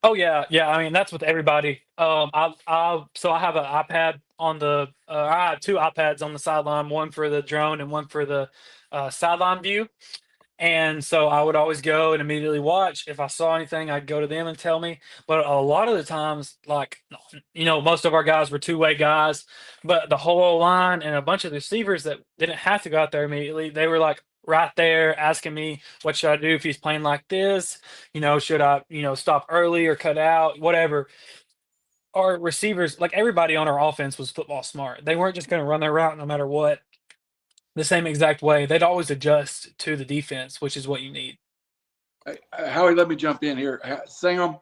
Speaker 2: Oh yeah. I mean, that's with everybody. So I have an iPad on the. I have 2 iPads on the sideline, one for the drone and one for the sideline view. And so I would always go and immediately watch. If I saw anything, I'd go to them and tell me. But a lot of the times, like, most of our guys were two-way guys, but the whole line and a bunch of the receivers that didn't have to go out there immediately, they were like right there asking me, what should I do if he's playing like this? Should I, stop early or cut out, whatever. Our receivers, like everybody on our offense, was football smart. They weren't just going to run their route no matter what the same exact way. They'd always adjust to the defense, which is what you need.
Speaker 1: Howie, let me jump in here. Sam,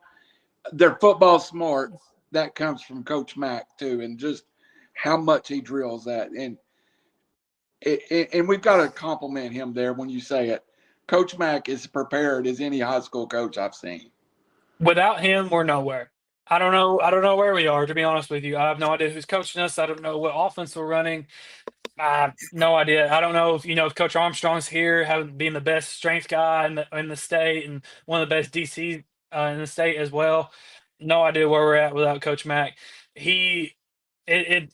Speaker 1: they're football smart. that comes from Coach Mack too, and just how much he drills that. And we've got to compliment him there when you say it. Coach Mack is prepared as any high school coach I've seen.
Speaker 2: Without him, we're nowhere. I don't know. I don't know where we are, to be honest with you. I have no idea who's coaching us. I don't know what offense we're running. I have no idea. I don't know if if Coach Armstrong's here, having being the best strength guy in the state and one of the best DC in the state as well. No idea where we're at without Coach Mack. He,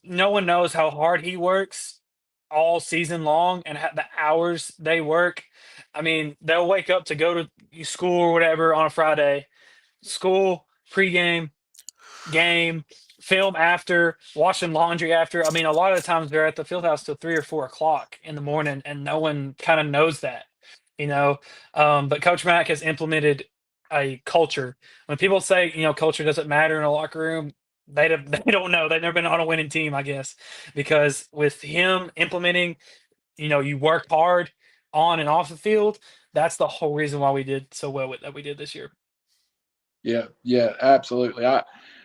Speaker 2: no one knows how hard he works all season long and the hours they work. I mean, they'll wake up to go to school or whatever on a Friday, school, pregame, game, film after, washing laundry after. I mean, a lot of the times they're at the field house till 3 or 4 o'clock in the morning, and no one kind of knows that, you know. But Coach Mack has implemented a culture. When people say, culture doesn't matter in a locker room, they don't know. They've never been on a winning team, I guess, because with him implementing, you work hard on and off the field. That's the whole reason why we did so well that we did this year.
Speaker 1: Yeah, absolutely.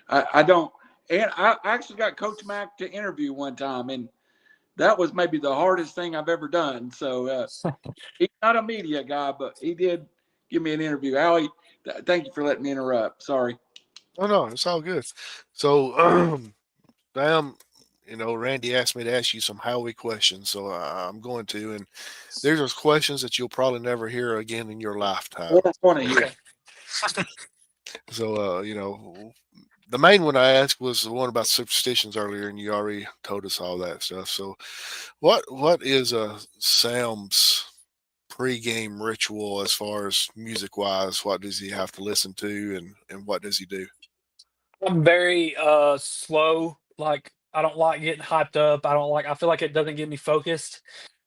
Speaker 1: I don't, and I actually got Coach Mack to interview one time, and that was maybe the hardest thing I've ever done. So he's not a media guy, but he did give me an interview. Allie, thank you for letting me interrupt. Sorry.
Speaker 3: Oh no, it's all good. So, Randy asked me to ask you some Howie questions, so I'm going to. And there's those questions that you'll probably never hear again in your lifetime.
Speaker 1: I want to hear.
Speaker 3: So, the main one I asked was the one about superstitions earlier, and you already told us all that stuff. So, what is Sam's pregame ritual as far as music wise? What does he have to listen to, and what does he do?
Speaker 2: I'm very slow. Like, I don't like getting hyped up. I feel like it doesn't get me focused.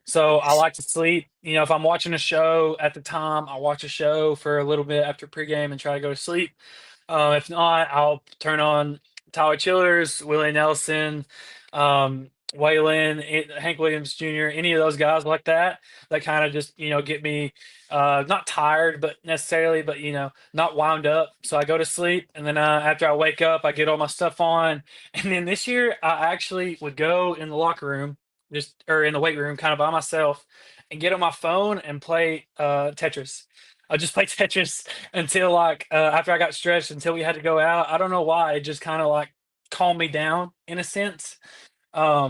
Speaker 2: So I like to sleep. If I'm watching a show at the time, I'll watch a show for a little bit after pregame and try to go to sleep. If not, I'll turn on Tyler Childers, Willie Nelson, Waylon, Hank Williams Jr., any of those guys like that kind of just, get me not tired, but necessarily, but, not wound up. So I go to sleep. And then after I wake up, I get all my stuff on. And then this year, I actually would go in the locker room, or in the weight room, kind of by myself, and get on my phone and play Tetris. I just play Tetris until after I got stretched, until we had to go out. I don't know why. It just kind of calmed me down in a sense. I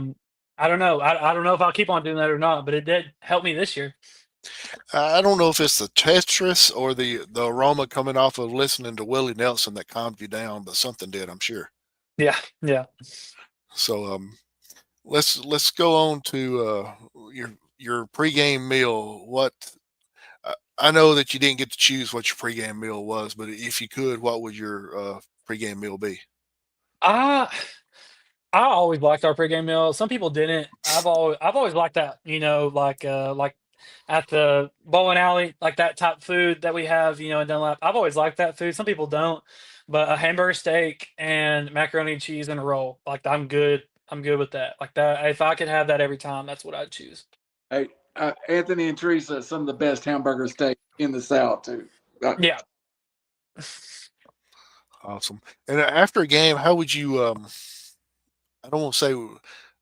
Speaker 2: don't know. I don't know if I'll keep on doing that or not, but it did help me this year.
Speaker 3: I don't know if it's the Tetris or the aroma coming off of listening to Willie Nelson that calmed you down, but something did, I'm sure.
Speaker 2: Yeah.
Speaker 3: So let's go on to your pregame meal. What I know that you didn't get to choose what your pregame meal was, but if you could, what would your pregame meal be?
Speaker 2: I always liked our pregame meal. Some people didn't. I've always liked that. Like at the bowling alley, like that type food that we have. In Dunlap. I've always liked that food. Some people don't, but a hamburger steak and macaroni and cheese and a roll. Like, I'm good. I'm good with that. Like that. If I could have that every time, that's what I'd choose.
Speaker 1: Hey, Anthony and Teresa, some of the best hamburger steak in the South too.
Speaker 2: Yeah.
Speaker 3: Awesome. And after a game, how would you? I don't want to say.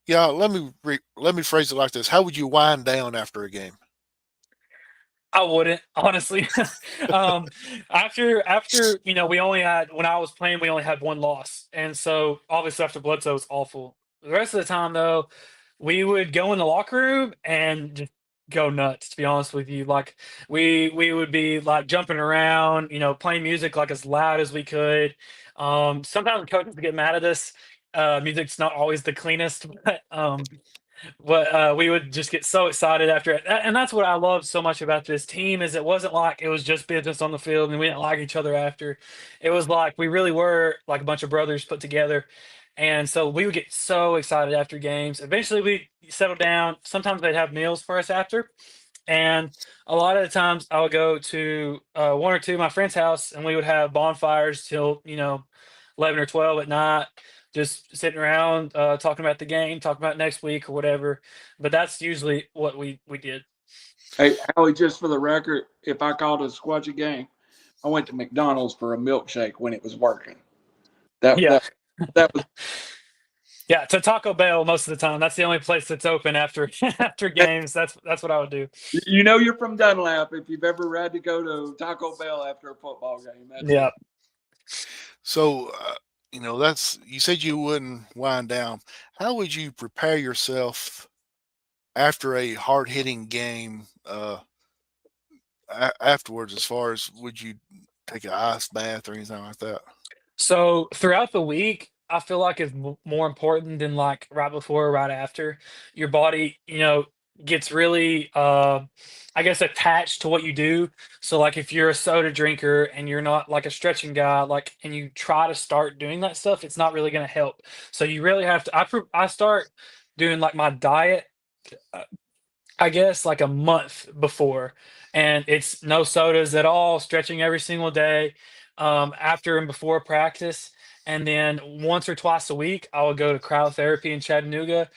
Speaker 3: Yeah, let me phrase it like this: how would you wind down after a game?
Speaker 2: I wouldn't, honestly. After we only had, when I was playing, we only had one loss, and so obviously after Bledsoe was awful. The rest of the time, though, we would go in the locker room and just go nuts. To be honest with you, like we would be like jumping around, playing music like as loud as we could. Sometimes the coaches would get mad at us. Music's not always the cleanest, but we would just get so excited after it. And that's what I love so much about this team, is it wasn't like it was just business on the field and we didn't like each other after. It was like we really were like a bunch of brothers put together. And so we would get so excited after games. Eventually we settled down. Sometimes they'd have meals for us after. And a lot of the times I would go to one or two of my friends' house, and we would have bonfires till 11 or 12 at night, just sitting around talking about the game, talking about next week or whatever. But that's usually what we did.
Speaker 1: Hey, Allie, just for the record, if I called a Sequatchie game, I went to McDonald's for a milkshake when it was working.
Speaker 2: Yeah.
Speaker 1: That was
Speaker 2: Yeah, to Taco Bell most of the time. That's the only place that's open after after games. That's what I would do.
Speaker 1: you know you're from Dunlap if you've ever had to go to Taco Bell after a football game. That's
Speaker 2: Yeah.
Speaker 3: So, that's you said you wouldn't wind down. How would you prepare yourself after a hard hitting game afterwards? As far as would you take an ice bath or anything like that?
Speaker 2: So throughout the week, I feel like it's more important than like right before or right after. Your body, gets really, I guess, attached to what you do. So like if you're a soda drinker and you're not like a stretching guy, like, and you try to start doing that stuff, it's not really going to help. So you really have to. I start doing like my diet, uh, I guess, like a month before, and it's no sodas at all, stretching every single day, after and before practice. And then once or twice a week, I will go to cryotherapy in Chattanooga.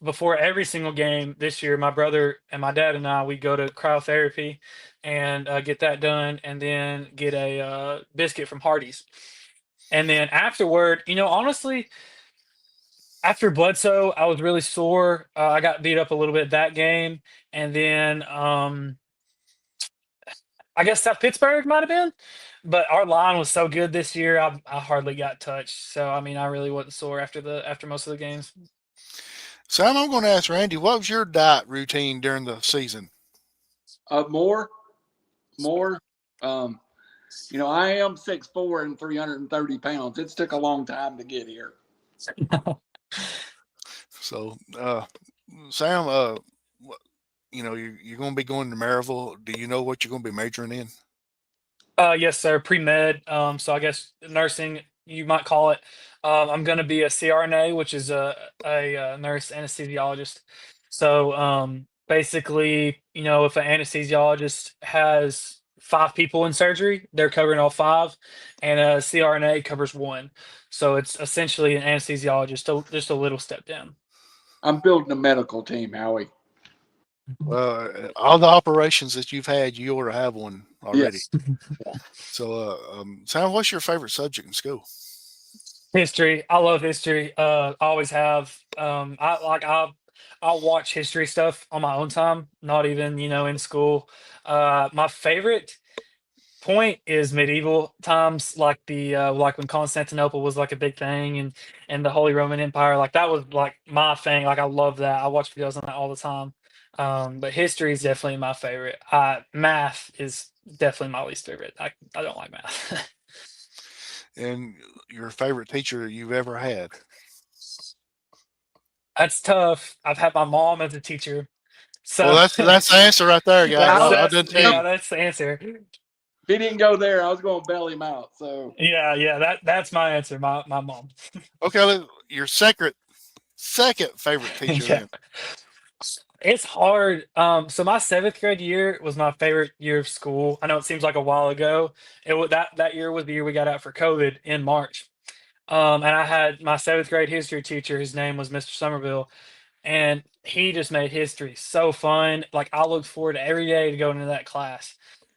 Speaker 2: Before every single game this year, my brother and my dad and I, we go to cryotherapy and get that done, and then get a biscuit from Hardee's. And then afterward, honestly, after Bledsoe, I was really sore. I got beat up a little bit that game, and then I guess that Pittsburgh might have been, but our line was so good this year. I hardly got touched, so I mean, I really wasn't sore after most of the games.
Speaker 3: Sam, I'm going to ask Randy, what was your diet routine during the season?
Speaker 1: more. Um, I am 6'4" and 330 pounds. It's took a long time to get here.
Speaker 3: So, Sam, you're going to be going to Maryville. Do you know what you're going to be majoring in?
Speaker 2: Yes, sir. Pre-med. So I guess nursing, you might call it. I'm going to be a CRNA, which is a nurse anesthesiologist. So basically, if an anesthesiologist has 5 people in surgery, they're covering all 5, and a CRNA covers 1. So it's essentially an anesthesiologist, just a little step down.
Speaker 1: I'm building a medical team, Howie.
Speaker 3: Well, all the operations that you've had, you ought to have one already.
Speaker 1: Yes.
Speaker 3: So, Sam, what's your favorite subject in school?
Speaker 2: History. I love history. Always have. I'll watch history stuff on my own time, not even in school. My favorite point is medieval times, like like when Constantinople was like a big thing, and the Holy Roman Empire. Like that was like my thing. Like I love that. I watch videos on that all the time. But history is definitely my favorite. Math is definitely my least favorite. I don't like math.
Speaker 3: And your favorite teacher you've ever had?
Speaker 2: That's tough. I've had my mom as a teacher, so
Speaker 3: Well, that's the answer right there, guys. I didn't tell you.
Speaker 2: that's the answer.
Speaker 1: If he didn't go there, I was going to bail him out. So
Speaker 2: Yeah, that's my answer. My mom.
Speaker 3: Okay, your second favorite teacher
Speaker 2: Yeah.
Speaker 3: then.
Speaker 2: It's hard. So my 7th grade year was my favorite year of school. I know it seems like a while ago. That year was the year we got out for COVID in March. And I had my 7th grade history teacher. His name was Mr. Somerville, and he just made history so fun. Like I look forward to every day to going into that class.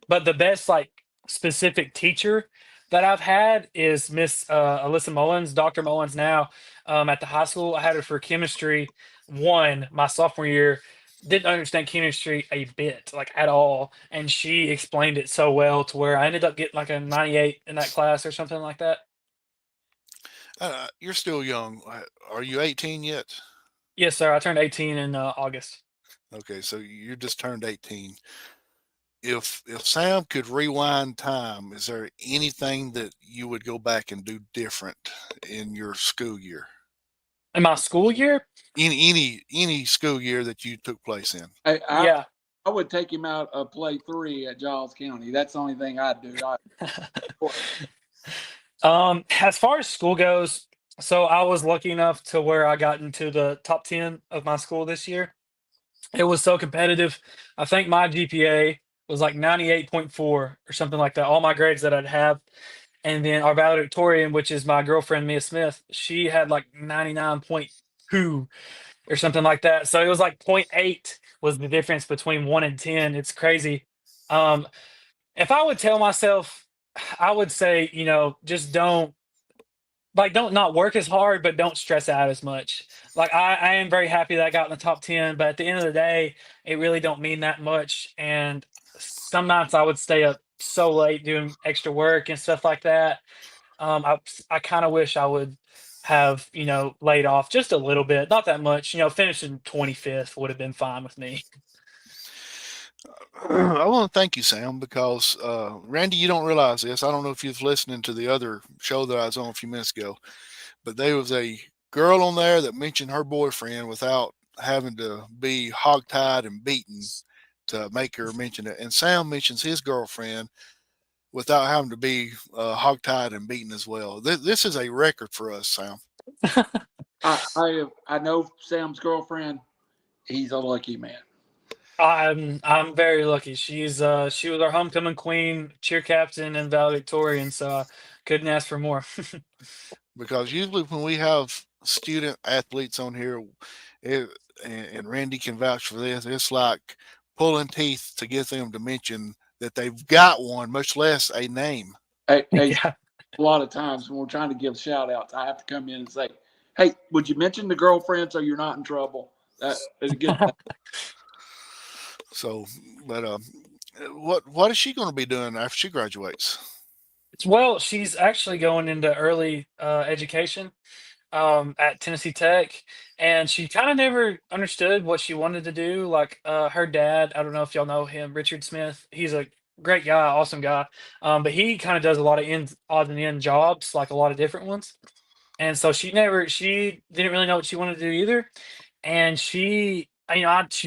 Speaker 2: But the best like specific teacher that I've had is Miss Alyssa Mullins, Dr. Mullins now, at the high school. I had her for chemistry 1 my sophomore year. Didn't understand chemistry a bit, like at all, and she explained it so well to where I ended up getting like a 98 in that class or something like that.
Speaker 3: You're still young. Are you 18 yet?
Speaker 2: Yes, sir. I turned 18 in August.
Speaker 3: Okay, so you just turned 18. If Sam could rewind time, is there anything that you would go back and do different in your school year?
Speaker 2: In my school year,
Speaker 3: Any school year that you took place in?
Speaker 2: yeah.
Speaker 1: I would take him out of play 3 at Giles County. That's the only thing I'd do.
Speaker 2: As far as school goes, so I was lucky enough to where I got into the top 10 of my school this year. It was so competitive. I think my GPA was like 98.4 or something like that. All my grades that I'd have. And then our valedictorian, which is my girlfriend, Mia Smith, she had like 99.2 or something like that. So it was like point 0.8 was the difference between 1 and 10. It's crazy. Um, if I would tell myself, I would say, just don't like don't not work as hard, but don't stress out as much. Like I am very happy that I got in the top 10, but at the end of the day, it really don't mean that much. And some nights I would stay up so late doing extra work and stuff like that. I kind of wish I would have, laid off just a little bit, not that much. Finishing 25th would have been fine with me.
Speaker 3: I want to thank you, Sam, because Randy, you don't realize this. I don't know if you've listening to the other show that I was on a few minutes ago, but there was a girl on there that mentioned her boyfriend without having to be hogtied and beaten to make her mention it. And Sam mentions his girlfriend without having to be hogtied and beaten as well. This is a record for us, Sam.
Speaker 1: I know Sam's girlfriend. He's a lucky man.
Speaker 2: I'm very lucky. She was our homecoming queen, cheer captain, and valedictorian, so I couldn't ask for more.
Speaker 3: Because usually when we have student athletes on here, it, and Randy can vouch for this, it's like pulling teeth to get them to mention that they've got one, much less a name.
Speaker 1: Hey,
Speaker 2: Yeah.
Speaker 1: a lot of times when we're trying to give shout outs, I have to come in and say, "Hey, would you mention the girlfriend so you're not in trouble?" That is a good thing.
Speaker 3: So, but what is she going to be doing after she graduates?
Speaker 2: Well, she's actually going into early education at Tennessee Tech, and she kind of never understood what she wanted to do. Like her dad, I don't know if y'all know him, Richard Smith. He's a great guy, awesome guy, but he kind of does a lot of odd and end jobs, like a lot of different ones. And so she didn't really know what she wanted to do either. And she's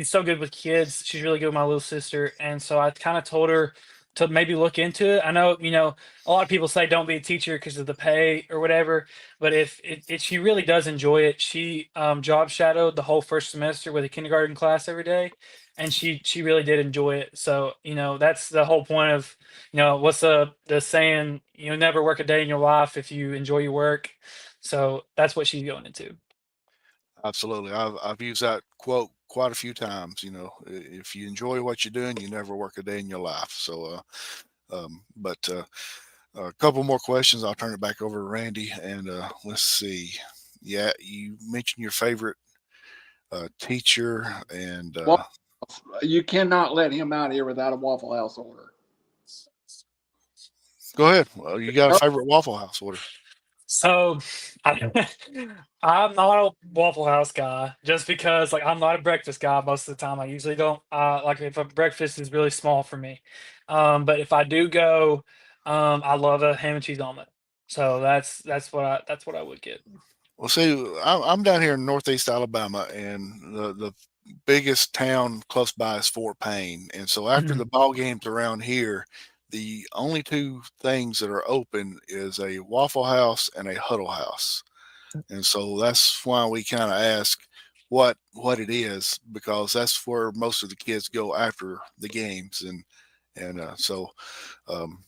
Speaker 2: so good with kids. She's really good with my little sister. And so I kind of told her to maybe look into it. I know, a lot of people say don't be a teacher because of the pay or whatever. But if she really does enjoy it, she job shadowed the whole first semester with a kindergarten class every day. And she really did enjoy it. So, that's the whole point of, what's the saying, never work a day in your life if you enjoy your work. So that's what she's going into.
Speaker 3: Absolutely, I've used that quote quite a few times. If you enjoy what you're doing, you never work a day in your life. So, but a couple more questions. I'll turn it back over to Randy, and let's see. Yeah, you mentioned your favorite teacher, and
Speaker 1: You cannot let him out here without a Waffle House order.
Speaker 3: go ahead. Well, you got a
Speaker 1: Oh,
Speaker 3: favorite Waffle House order?
Speaker 2: So I, I'm not a Waffle House guy just because like I'm not a breakfast guy most of the time. I usually don't like if a breakfast is really small for me. But if I do go, I love a ham and cheese omelet. So that's what I would get.
Speaker 3: Well, see, I'm down here in Northeast Alabama, and the biggest town close by is Fort Payne. And so after the
Speaker 2: Mhm.
Speaker 3: ball games around here, the only two things that are open is a Waffle House and a Huddle House. And so that's why we kind of ask what it is, because that's where most of the kids go after the games. And so um,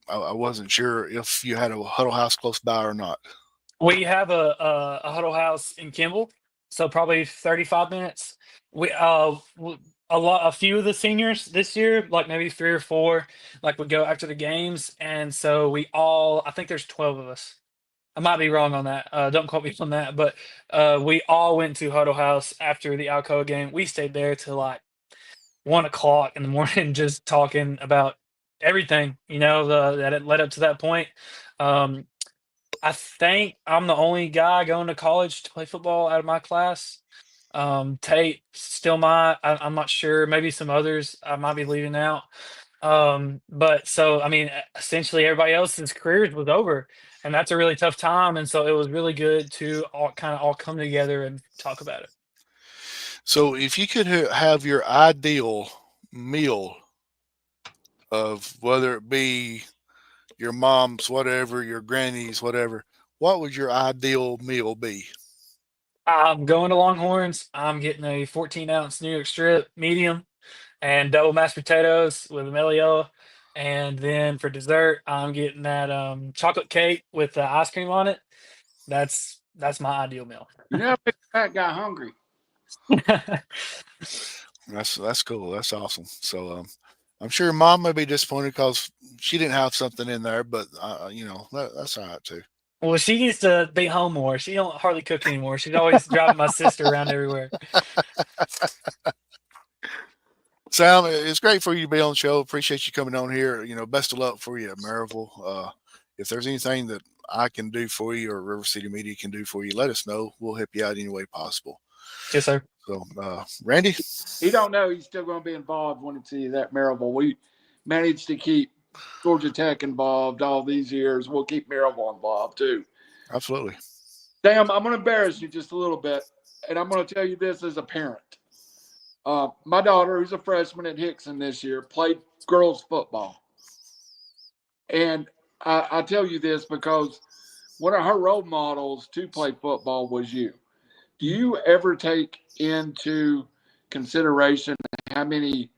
Speaker 3: I wasn't sure if you had a Huddle House close by or not.
Speaker 2: We have a huddle house in Kimball, so probably 35 minutes. We a few of the seniors this year, like maybe three or four, like would go after the games, and so I think there's 12 of us. I might be wrong on that. Don't quote me on that, but we all went to Huddle House after the Alcoa game. We stayed there till like 1 o'clock in the morning, just talking about everything, that it led up to that point. Um, I think I'm the only guy going to college to play football out of my class. Tate still might. I'm not sure. Maybe some others I might be leaving out. But so I mean, essentially everybody else's careers was over, and that's a really tough time. And so it was really good to all come together and talk about it.
Speaker 3: So if you could have your ideal meal of whether it be your mom's, whatever, your granny's, whatever, what would your ideal meal be?
Speaker 2: I'm going to Longhorns. I'm getting a 14-ounce New York strip medium and double mashed potatoes with a melio. And then for dessert, I'm getting that chocolate cake with the ice cream on it. That's my ideal meal.
Speaker 1: you never make a fat guy hungry.
Speaker 3: That's cool. That's awesome. So I'm sure mom may be disappointed because she didn't have something in there, but that's all right too.
Speaker 2: Well, she needs to be home more. She don't hardly cook anymore. She's always driving my sister around everywhere.
Speaker 3: Sam, it's great for you to be on the show. Appreciate you coming on here. Best of luck for you at Maryville. If there's anything that I can do for you or River City Media can do for you, let us know. We'll help you out any way possible.
Speaker 2: Yes, sir.
Speaker 3: So, Randy?
Speaker 1: He don't know he's still going to be involved when it's that Maryville. We managed to keep Georgia Tech involved all these years. We'll keep Maryville involved too.
Speaker 3: Absolutely.
Speaker 1: Sam, I'm going to embarrass you just a little bit, and I'm going to tell you this as a parent. My daughter, who's a freshman at Hickson this year, played girls football. And I tell you this because one of her role models to play football was you. Do you ever take into consideration how many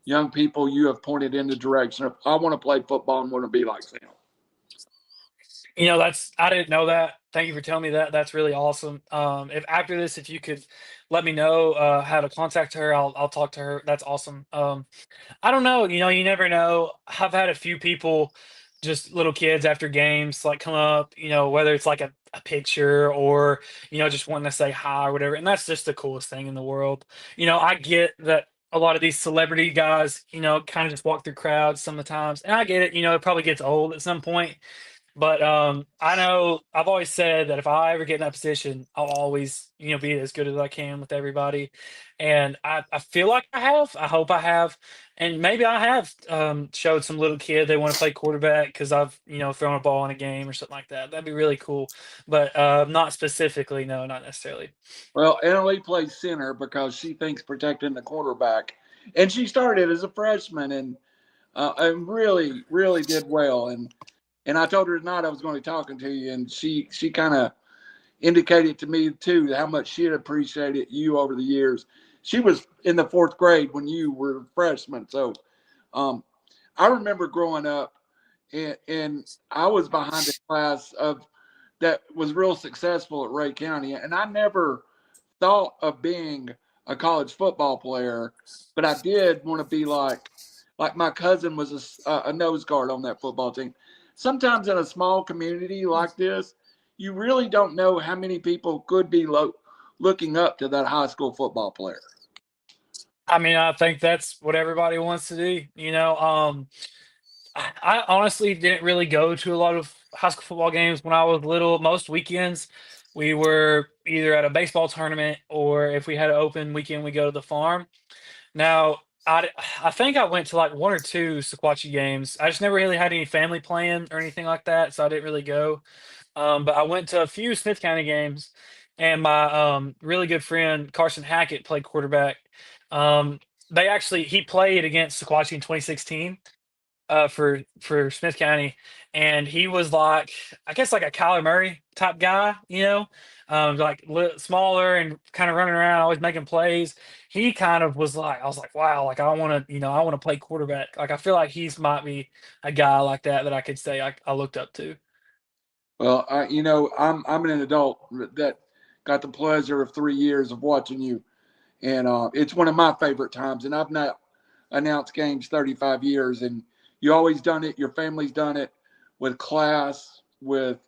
Speaker 1: young people you have pointed in the direction of, I want to play football and want to be like Sam?
Speaker 2: I didn't know that. Thank you for telling me that. That's really awesome. If after this, if you could let me know how to contact her, I'll talk to her. That's awesome. I don't know. You never know. I've had a few people, just little kids after games, like come up, whether it's like a picture or, just wanting to say hi or whatever. And that's just the coolest thing in the world. I get that a lot of these celebrity guys, kind of just walk through crowds sometimes. And I get it, it probably gets old at some point. But I know I've always said that if I ever get in that position, I'll always, be as good as I can with everybody. And I feel like I have. I hope I have. And maybe I have showed some little kid they want to play quarterback because I've, thrown a ball in a game or something like that. That'd be really cool. But not specifically. No, not necessarily.
Speaker 1: Well, Emily plays center because she thinks protecting the quarterback. And she started as a freshman and really, really did well. And I told her tonight I was going to be talking to you, and she kind of indicated to me too how much she had appreciated you over the years. She was in the fourth grade when you were a freshman, so I remember growing up, and I was behind a class of that was real successful at Ray County, and I never thought of being a college football player, but I did want to be like my cousin was a nose guard on that football team. Sometimes in a small community like this, you really don't know how many people could be looking up to that high school football player.
Speaker 2: I mean, I think that's what everybody wants to do. I honestly didn't really go to a lot of high school football games when I was little. Most weekends, we were either at a baseball tournament or if we had an open weekend, we go to the farm. Now, I think I went to like one or two Sequatchie games. I just never really had any family playing or anything like that, so I didn't really go. But I went to a few Smith County games, and my really good friend Carson Hackett played quarterback. He played against Sequatchie in 2016 for Smith County, and he was like, I guess like a Kyler Murray type guy, like smaller and kind of running around, always making plays. He kind of was like, I was like, wow, like I want to, I want to play quarterback. Like I feel like might be a guy like that I could say I looked up to.
Speaker 1: Well, I'm an adult that got the pleasure of 3 years of watching you, and it's one of my favorite times. And I've not announced games 35 years, and you always done it. Your family's done it with class, with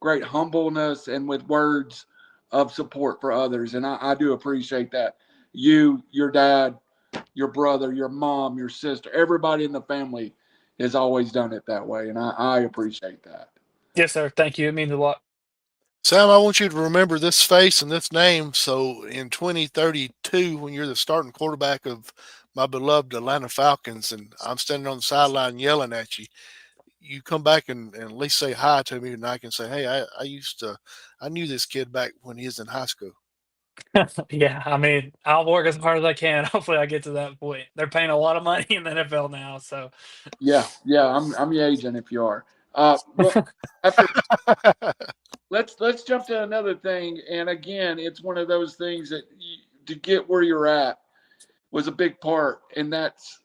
Speaker 1: great humbleness, and with words of support for others. And I do appreciate that. You, your dad, your brother, your mom, your sister, everybody in the family has always done it that way, and I appreciate that.
Speaker 2: Yes, sir. Thank you. It means a lot.
Speaker 3: Sam, I want you to remember this face and this name. So in 2032, when you're the starting quarterback of my beloved Atlanta Falcons, and I'm standing on the sideline yelling at you, you come back and at least say hi to me, and I can say, hey, I knew this kid back when he was in high school.
Speaker 2: Yeah, I mean, I'll work as hard as I can. Hopefully, I get to that point. They're paying a lot of money in the NFL now, so
Speaker 1: Yeah, I'm your agent if you are. Well, after let's jump to another thing, and again, it's one of those things that to get where you're at was a big part, and that's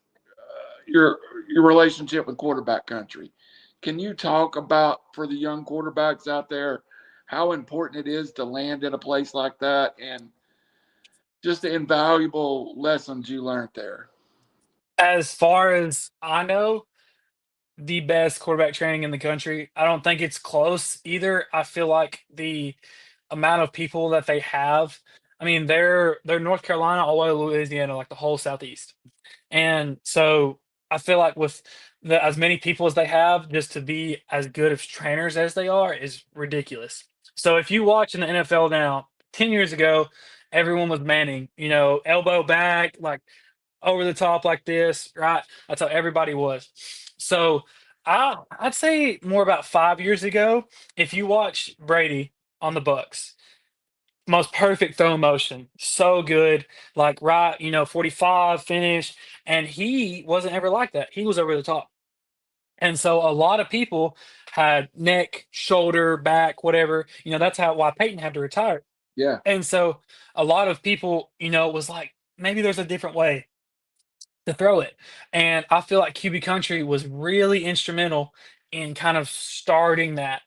Speaker 1: your relationship with quarterback country. Can you talk about for the young quarterbacks out there how important it is to land in a place like that, and just the invaluable lessons you learned there?
Speaker 2: as far as I know, the best quarterback training in the country. I don't think it's close either. I feel like the amount of people that they have. I mean, they're North Carolina all the way to Louisiana, like the whole Southeast. And so I feel like with as many people as they have, just to be as good of trainers as they are is ridiculous. So if you watch in the NFL now, 10 years ago, everyone was manning, elbow back, like over the top like this, right? That's how everybody was. So I'd say more about 5 years ago, if you watch Brady on the Bucks, most perfect throw motion, so good, like right, 45 finish, and he wasn't ever like that. He was over the top. And so a lot of people had neck, shoulder, back, whatever. That's why Peyton had to retire.
Speaker 1: Yeah.
Speaker 2: And so a lot of people, was like, maybe there's a different way to throw it. And I feel like QB Country was really instrumental in kind of starting that.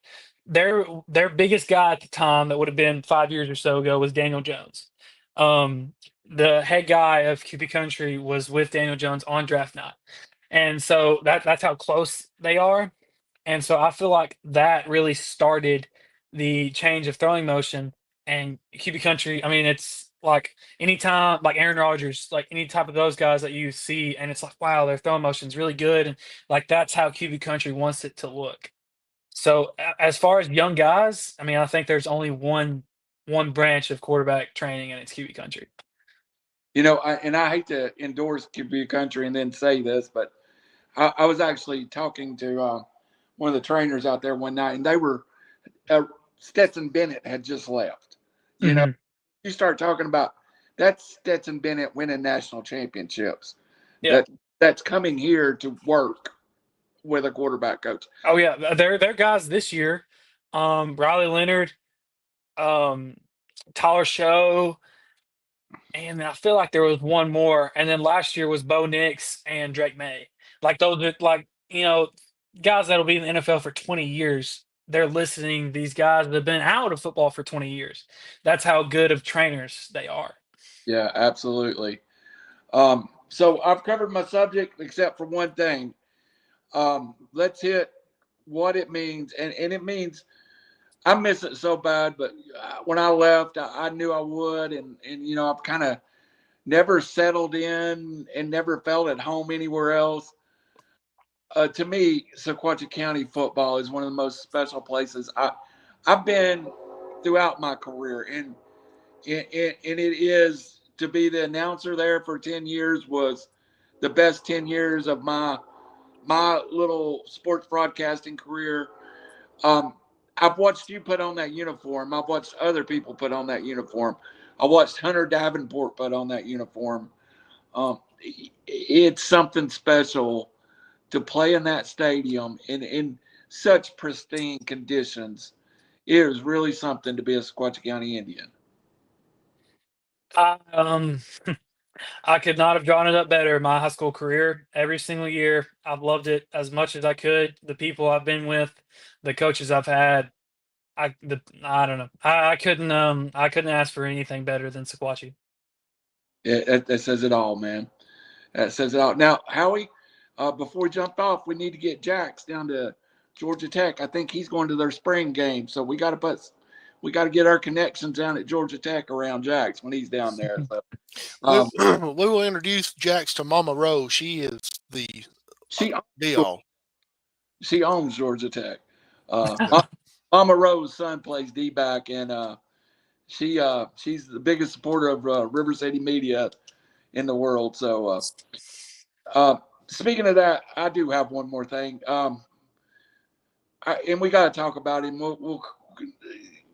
Speaker 2: Their biggest guy at the time that would have been 5 years or so ago was Daniel Jones. The head guy of QB Country was with Daniel Jones on draft night. And so that's how close they are. And so I feel like that really started the change of throwing motion and QB Country. I mean, it's like anytime, like Aaron Rodgers, like any type of those guys that you see, and it's like, wow, their throwing motion's really good. And like that's how QB Country wants it to look. So as far as young guys, I mean, I think there's only one branch of quarterback training, and it's QB Country.
Speaker 1: I hate to endorse QB Country and then say this, but I was actually talking to one of the trainers out there one night, and they were Stetson Bennett had just left.
Speaker 2: Mhm.
Speaker 1: You start talking about that's Stetson Bennett winning national championships.
Speaker 2: Yeah.
Speaker 1: That's coming here to work with a quarterback coach.
Speaker 2: Oh yeah, they're guys this year. Riley Leonard, Tyler Show, and I feel like there was one more. And then last year was Bo Nix and Drake May. Like those are like, guys that'll be in the NFL for 20 years. They're listening these guys that have been out of football for 20 years. That's how good of trainers they are.
Speaker 1: Yeah, absolutely. So I've covered my subject except for one thing. Let's hit what it means. And it means I miss it so bad, but when I left, I knew I would. And I've kind of never settled in and never felt at home anywhere else. To me, Sequatchie County football is one of the most special places I've been throughout my career. And it is to be the announcer there for 10 years was the best 10 years of my little sports broadcasting career. I've watched you put on that uniform. I've watched other people put on that uniform. I watched Hunter Davenport put on that uniform. It's something special to play in that stadium in such pristine conditions. It is really something to be a Sequatchie County Indian.
Speaker 2: Um, I could not have drawn it up better. My high school career, every single year, I've loved it as much as I could. The people I've been with, the coaches I've had, I don't know. I couldn't ask for anything better than Sequatchie.
Speaker 1: That says it all, man. That says it all. Now, Howie, before we jump off, we need to get Jax down to Georgia Tech. I think he's going to their spring game, so we got to get our connections down at Georgia Tech around Jax when he's down there. So,
Speaker 3: we will introduce Jax to Mama Rose. She is the be-all.
Speaker 1: She owns Georgia Tech. Mama Rose's son plays D-back, and she's the biggest supporter of RiverCity-Media in the world. So, speaking of that, I do have one more thing. And we got to talk about him.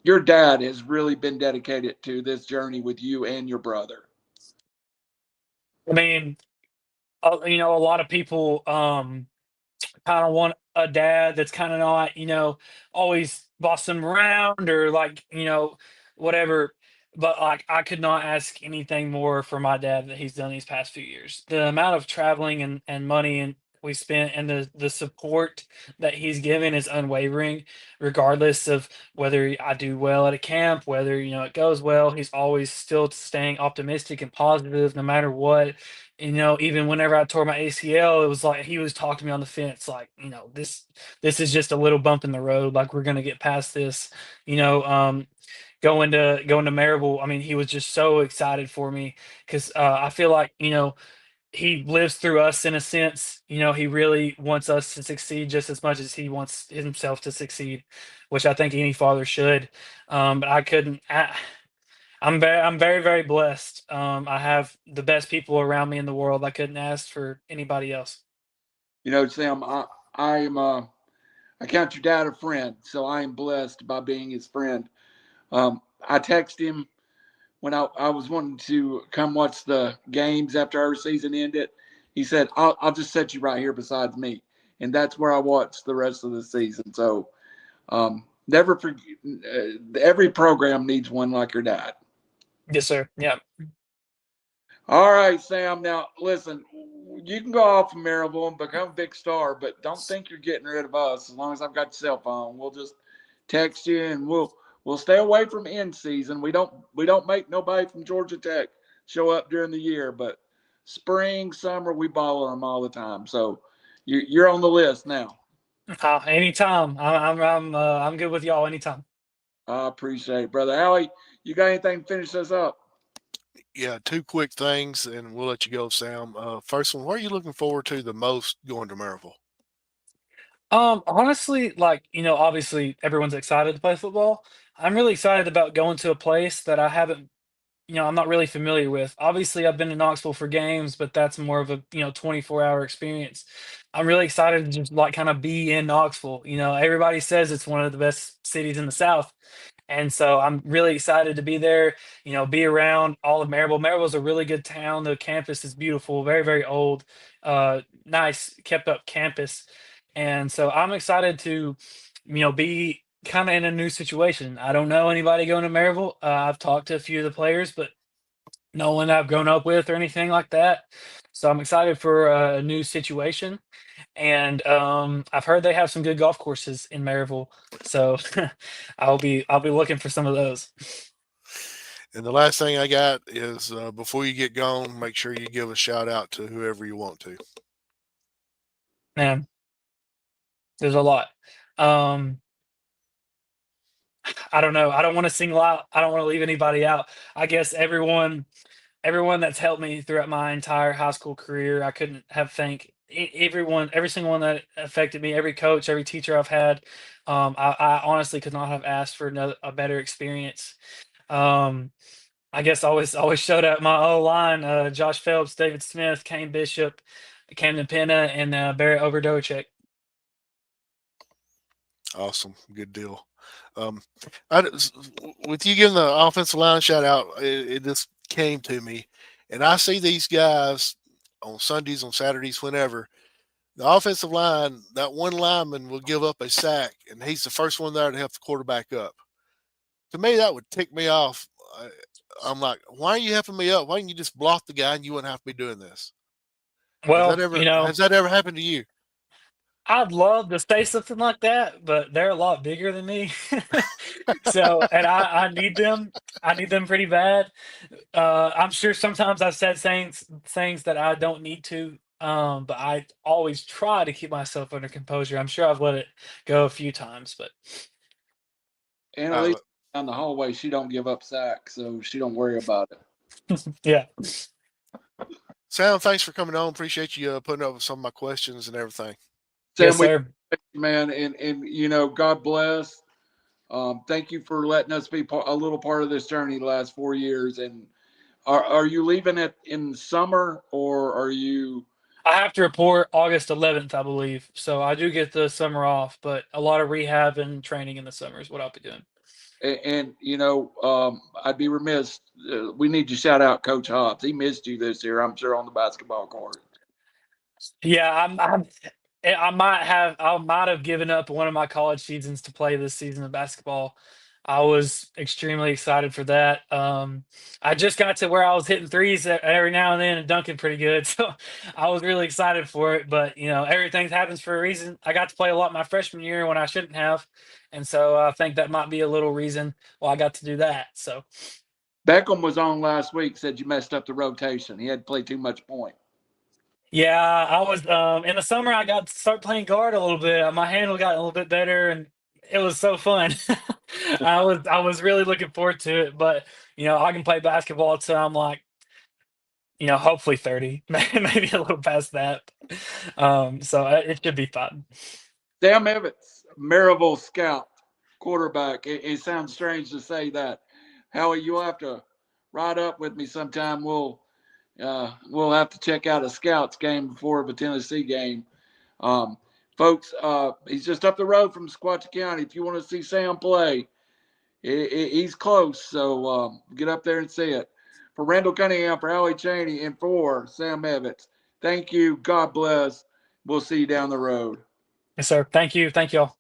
Speaker 1: Your dad has really been dedicated to this journey with you and your brother.
Speaker 2: I mean, a lot of people kind of want a dad that's kind of not, always bossing them around or like, whatever. But like, I could not ask anything more for my dad that he's done these past few years. The amount of traveling and money and we spent and the support that he's given is unwavering, regardless of whether I do well at a camp, whether, it goes well. He's always still staying optimistic and positive no matter what. Even whenever I tore my ACL, it was like he was talking to me on the fence, like, this is just a little bump in the road. Like, we're gonna get past this. You know, going to Maryville. I mean, he was just so excited for me because I feel like he lives through us in a sense. He really wants us to succeed just as much as he wants himself to succeed, which I think any father should. But I couldn't. I'm very, very blessed. I have the best people around me in the world. I couldn't ask for anybody else.
Speaker 1: Sam, I count your dad a friend, so I am blessed by being his friend. I texted him when I was wanting to come watch the games after our season ended. He said, I'll just set you right here beside me. And that's where I watched the rest of the season. So never forget, every program needs one like your dad.
Speaker 2: Yes, sir. Yeah.
Speaker 1: All right, Sam. Now, listen, you can go off from Maryville and become a big star, but don't think you're getting rid of us. As long as I've got your cell phone, we'll just text you, and we'll stay away from end season. We don't make nobody from Georgia Tech show up during the year, but spring, summer, we ball on them all the time. So you're on the list now.
Speaker 2: Anytime. I'm good with y'all anytime.
Speaker 1: I appreciate it, brother. Allie, you got anything to finish us up?
Speaker 3: Yeah, two quick things, and we'll let you go, Sam. First one, what are you looking forward to the most going to Maryville?
Speaker 2: Honestly, like, obviously everyone's excited to play football. I'm really excited about going to a place that I'm not really familiar with. Obviously, I've been to Knoxville for games, but that's more of a 24-hour experience. I'm really excited to just like kind of be in Knoxville. Everybody says it's one of the best cities in the South, and so I'm really excited to be there. Be around all of Maryville. Maryville's a really good town. The campus is beautiful, very very old, nice kept up campus, and so I'm excited to be kind of in a new situation. I don't know anybody going to Maryville. I've talked to a few of the players, but no one I've grown up with or anything like that. So I'm excited for a new situation. And I've heard they have some good golf courses in Maryville. So I'll be looking for some of those.
Speaker 3: And the last thing I got is before you get gone, make sure you give a shout out to whoever you want to.
Speaker 2: Man, there's a lot. Um, I don't know. I don't want to single out. I don't want to leave anybody out. I guess everyone that's helped me throughout my entire high school career. I couldn't have thanked everyone, every single one that affected me, every coach, every teacher I've had. I honestly could not have asked for a better experience. Um, I guess I always showed up my O line: Josh Phelps, David Smith, Kane Bishop, Camden Penna, and Barrett Overdovicek.
Speaker 3: Awesome, good deal. I, with you giving the offensive line a shout out, it just came to me, and I see these guys on Sundays, on Saturdays, whenever the offensive line, that one lineman will give up a sack, and he's the first one there to help the quarterback up. To me, that would tick me off. I'm like, why are you helping me up? Why didn't you just block the guy and you wouldn't have to be doing this?
Speaker 2: Well,
Speaker 3: Has that ever happened to you?
Speaker 2: I'd love to say something like that, but they're a lot bigger than me. So, and I need them. I need them pretty bad. I'm sure sometimes I've said things that I don't need to. But I always try to keep myself under composure. I'm sure I've let it go a few times, but
Speaker 1: Annalise down the hallway, she don't give up sacks, so she don't worry about it.
Speaker 2: yeah.
Speaker 3: Sam, thanks for coming on. Appreciate you putting up with some of my questions and everything.
Speaker 1: Sam,
Speaker 2: Yes, sir.
Speaker 1: man, and God bless. Thank you for letting us be a little part of this journey the last 4 years. And are you leaving it in summer, or are you?
Speaker 2: I have to report August 11th, I believe. So I do get the summer off, but a lot of rehab and training in the summer is what I'll be doing.
Speaker 1: And I'd be remiss. We need to shout out Coach Hobbs. He missed you this year, I'm sure, on the basketball court.
Speaker 2: Yeah, I might have given up one of my college seasons to play this season of basketball. I was extremely excited for that. I just got to where I was hitting threes every now and then and dunking pretty good, so I was really excited for it. But everything happens for a reason. I got to play a lot my freshman year when I shouldn't have, and so I think that might be a little reason why I got to do that. So
Speaker 1: Beckham was on last week. Said you messed up the rotation. He had to play too much point.
Speaker 2: Yeah, I was in the summer. I got to start playing guard a little bit. My handle got a little bit better, and it was so fun. I was really looking forward to it. But I can play basketball till I'm like hopefully 30, maybe a little past that. So it should be fun.
Speaker 1: Sam Evitts, Maryville scout, quarterback. It sounds strange to say that. Howie, you'll have to ride up with me sometime. We'll have to check out a scouts game before a Tennessee game. Um, Folks, he's just up the road from Sequatchie County. If you want to see Sam play, he's close. So get up there and see it. For Randall Cunningham, for Howie Cheney, and for Sam Evitts, thank you. God bless. We'll see you down the road.
Speaker 2: Yes, sir. Thank you. Thank you all.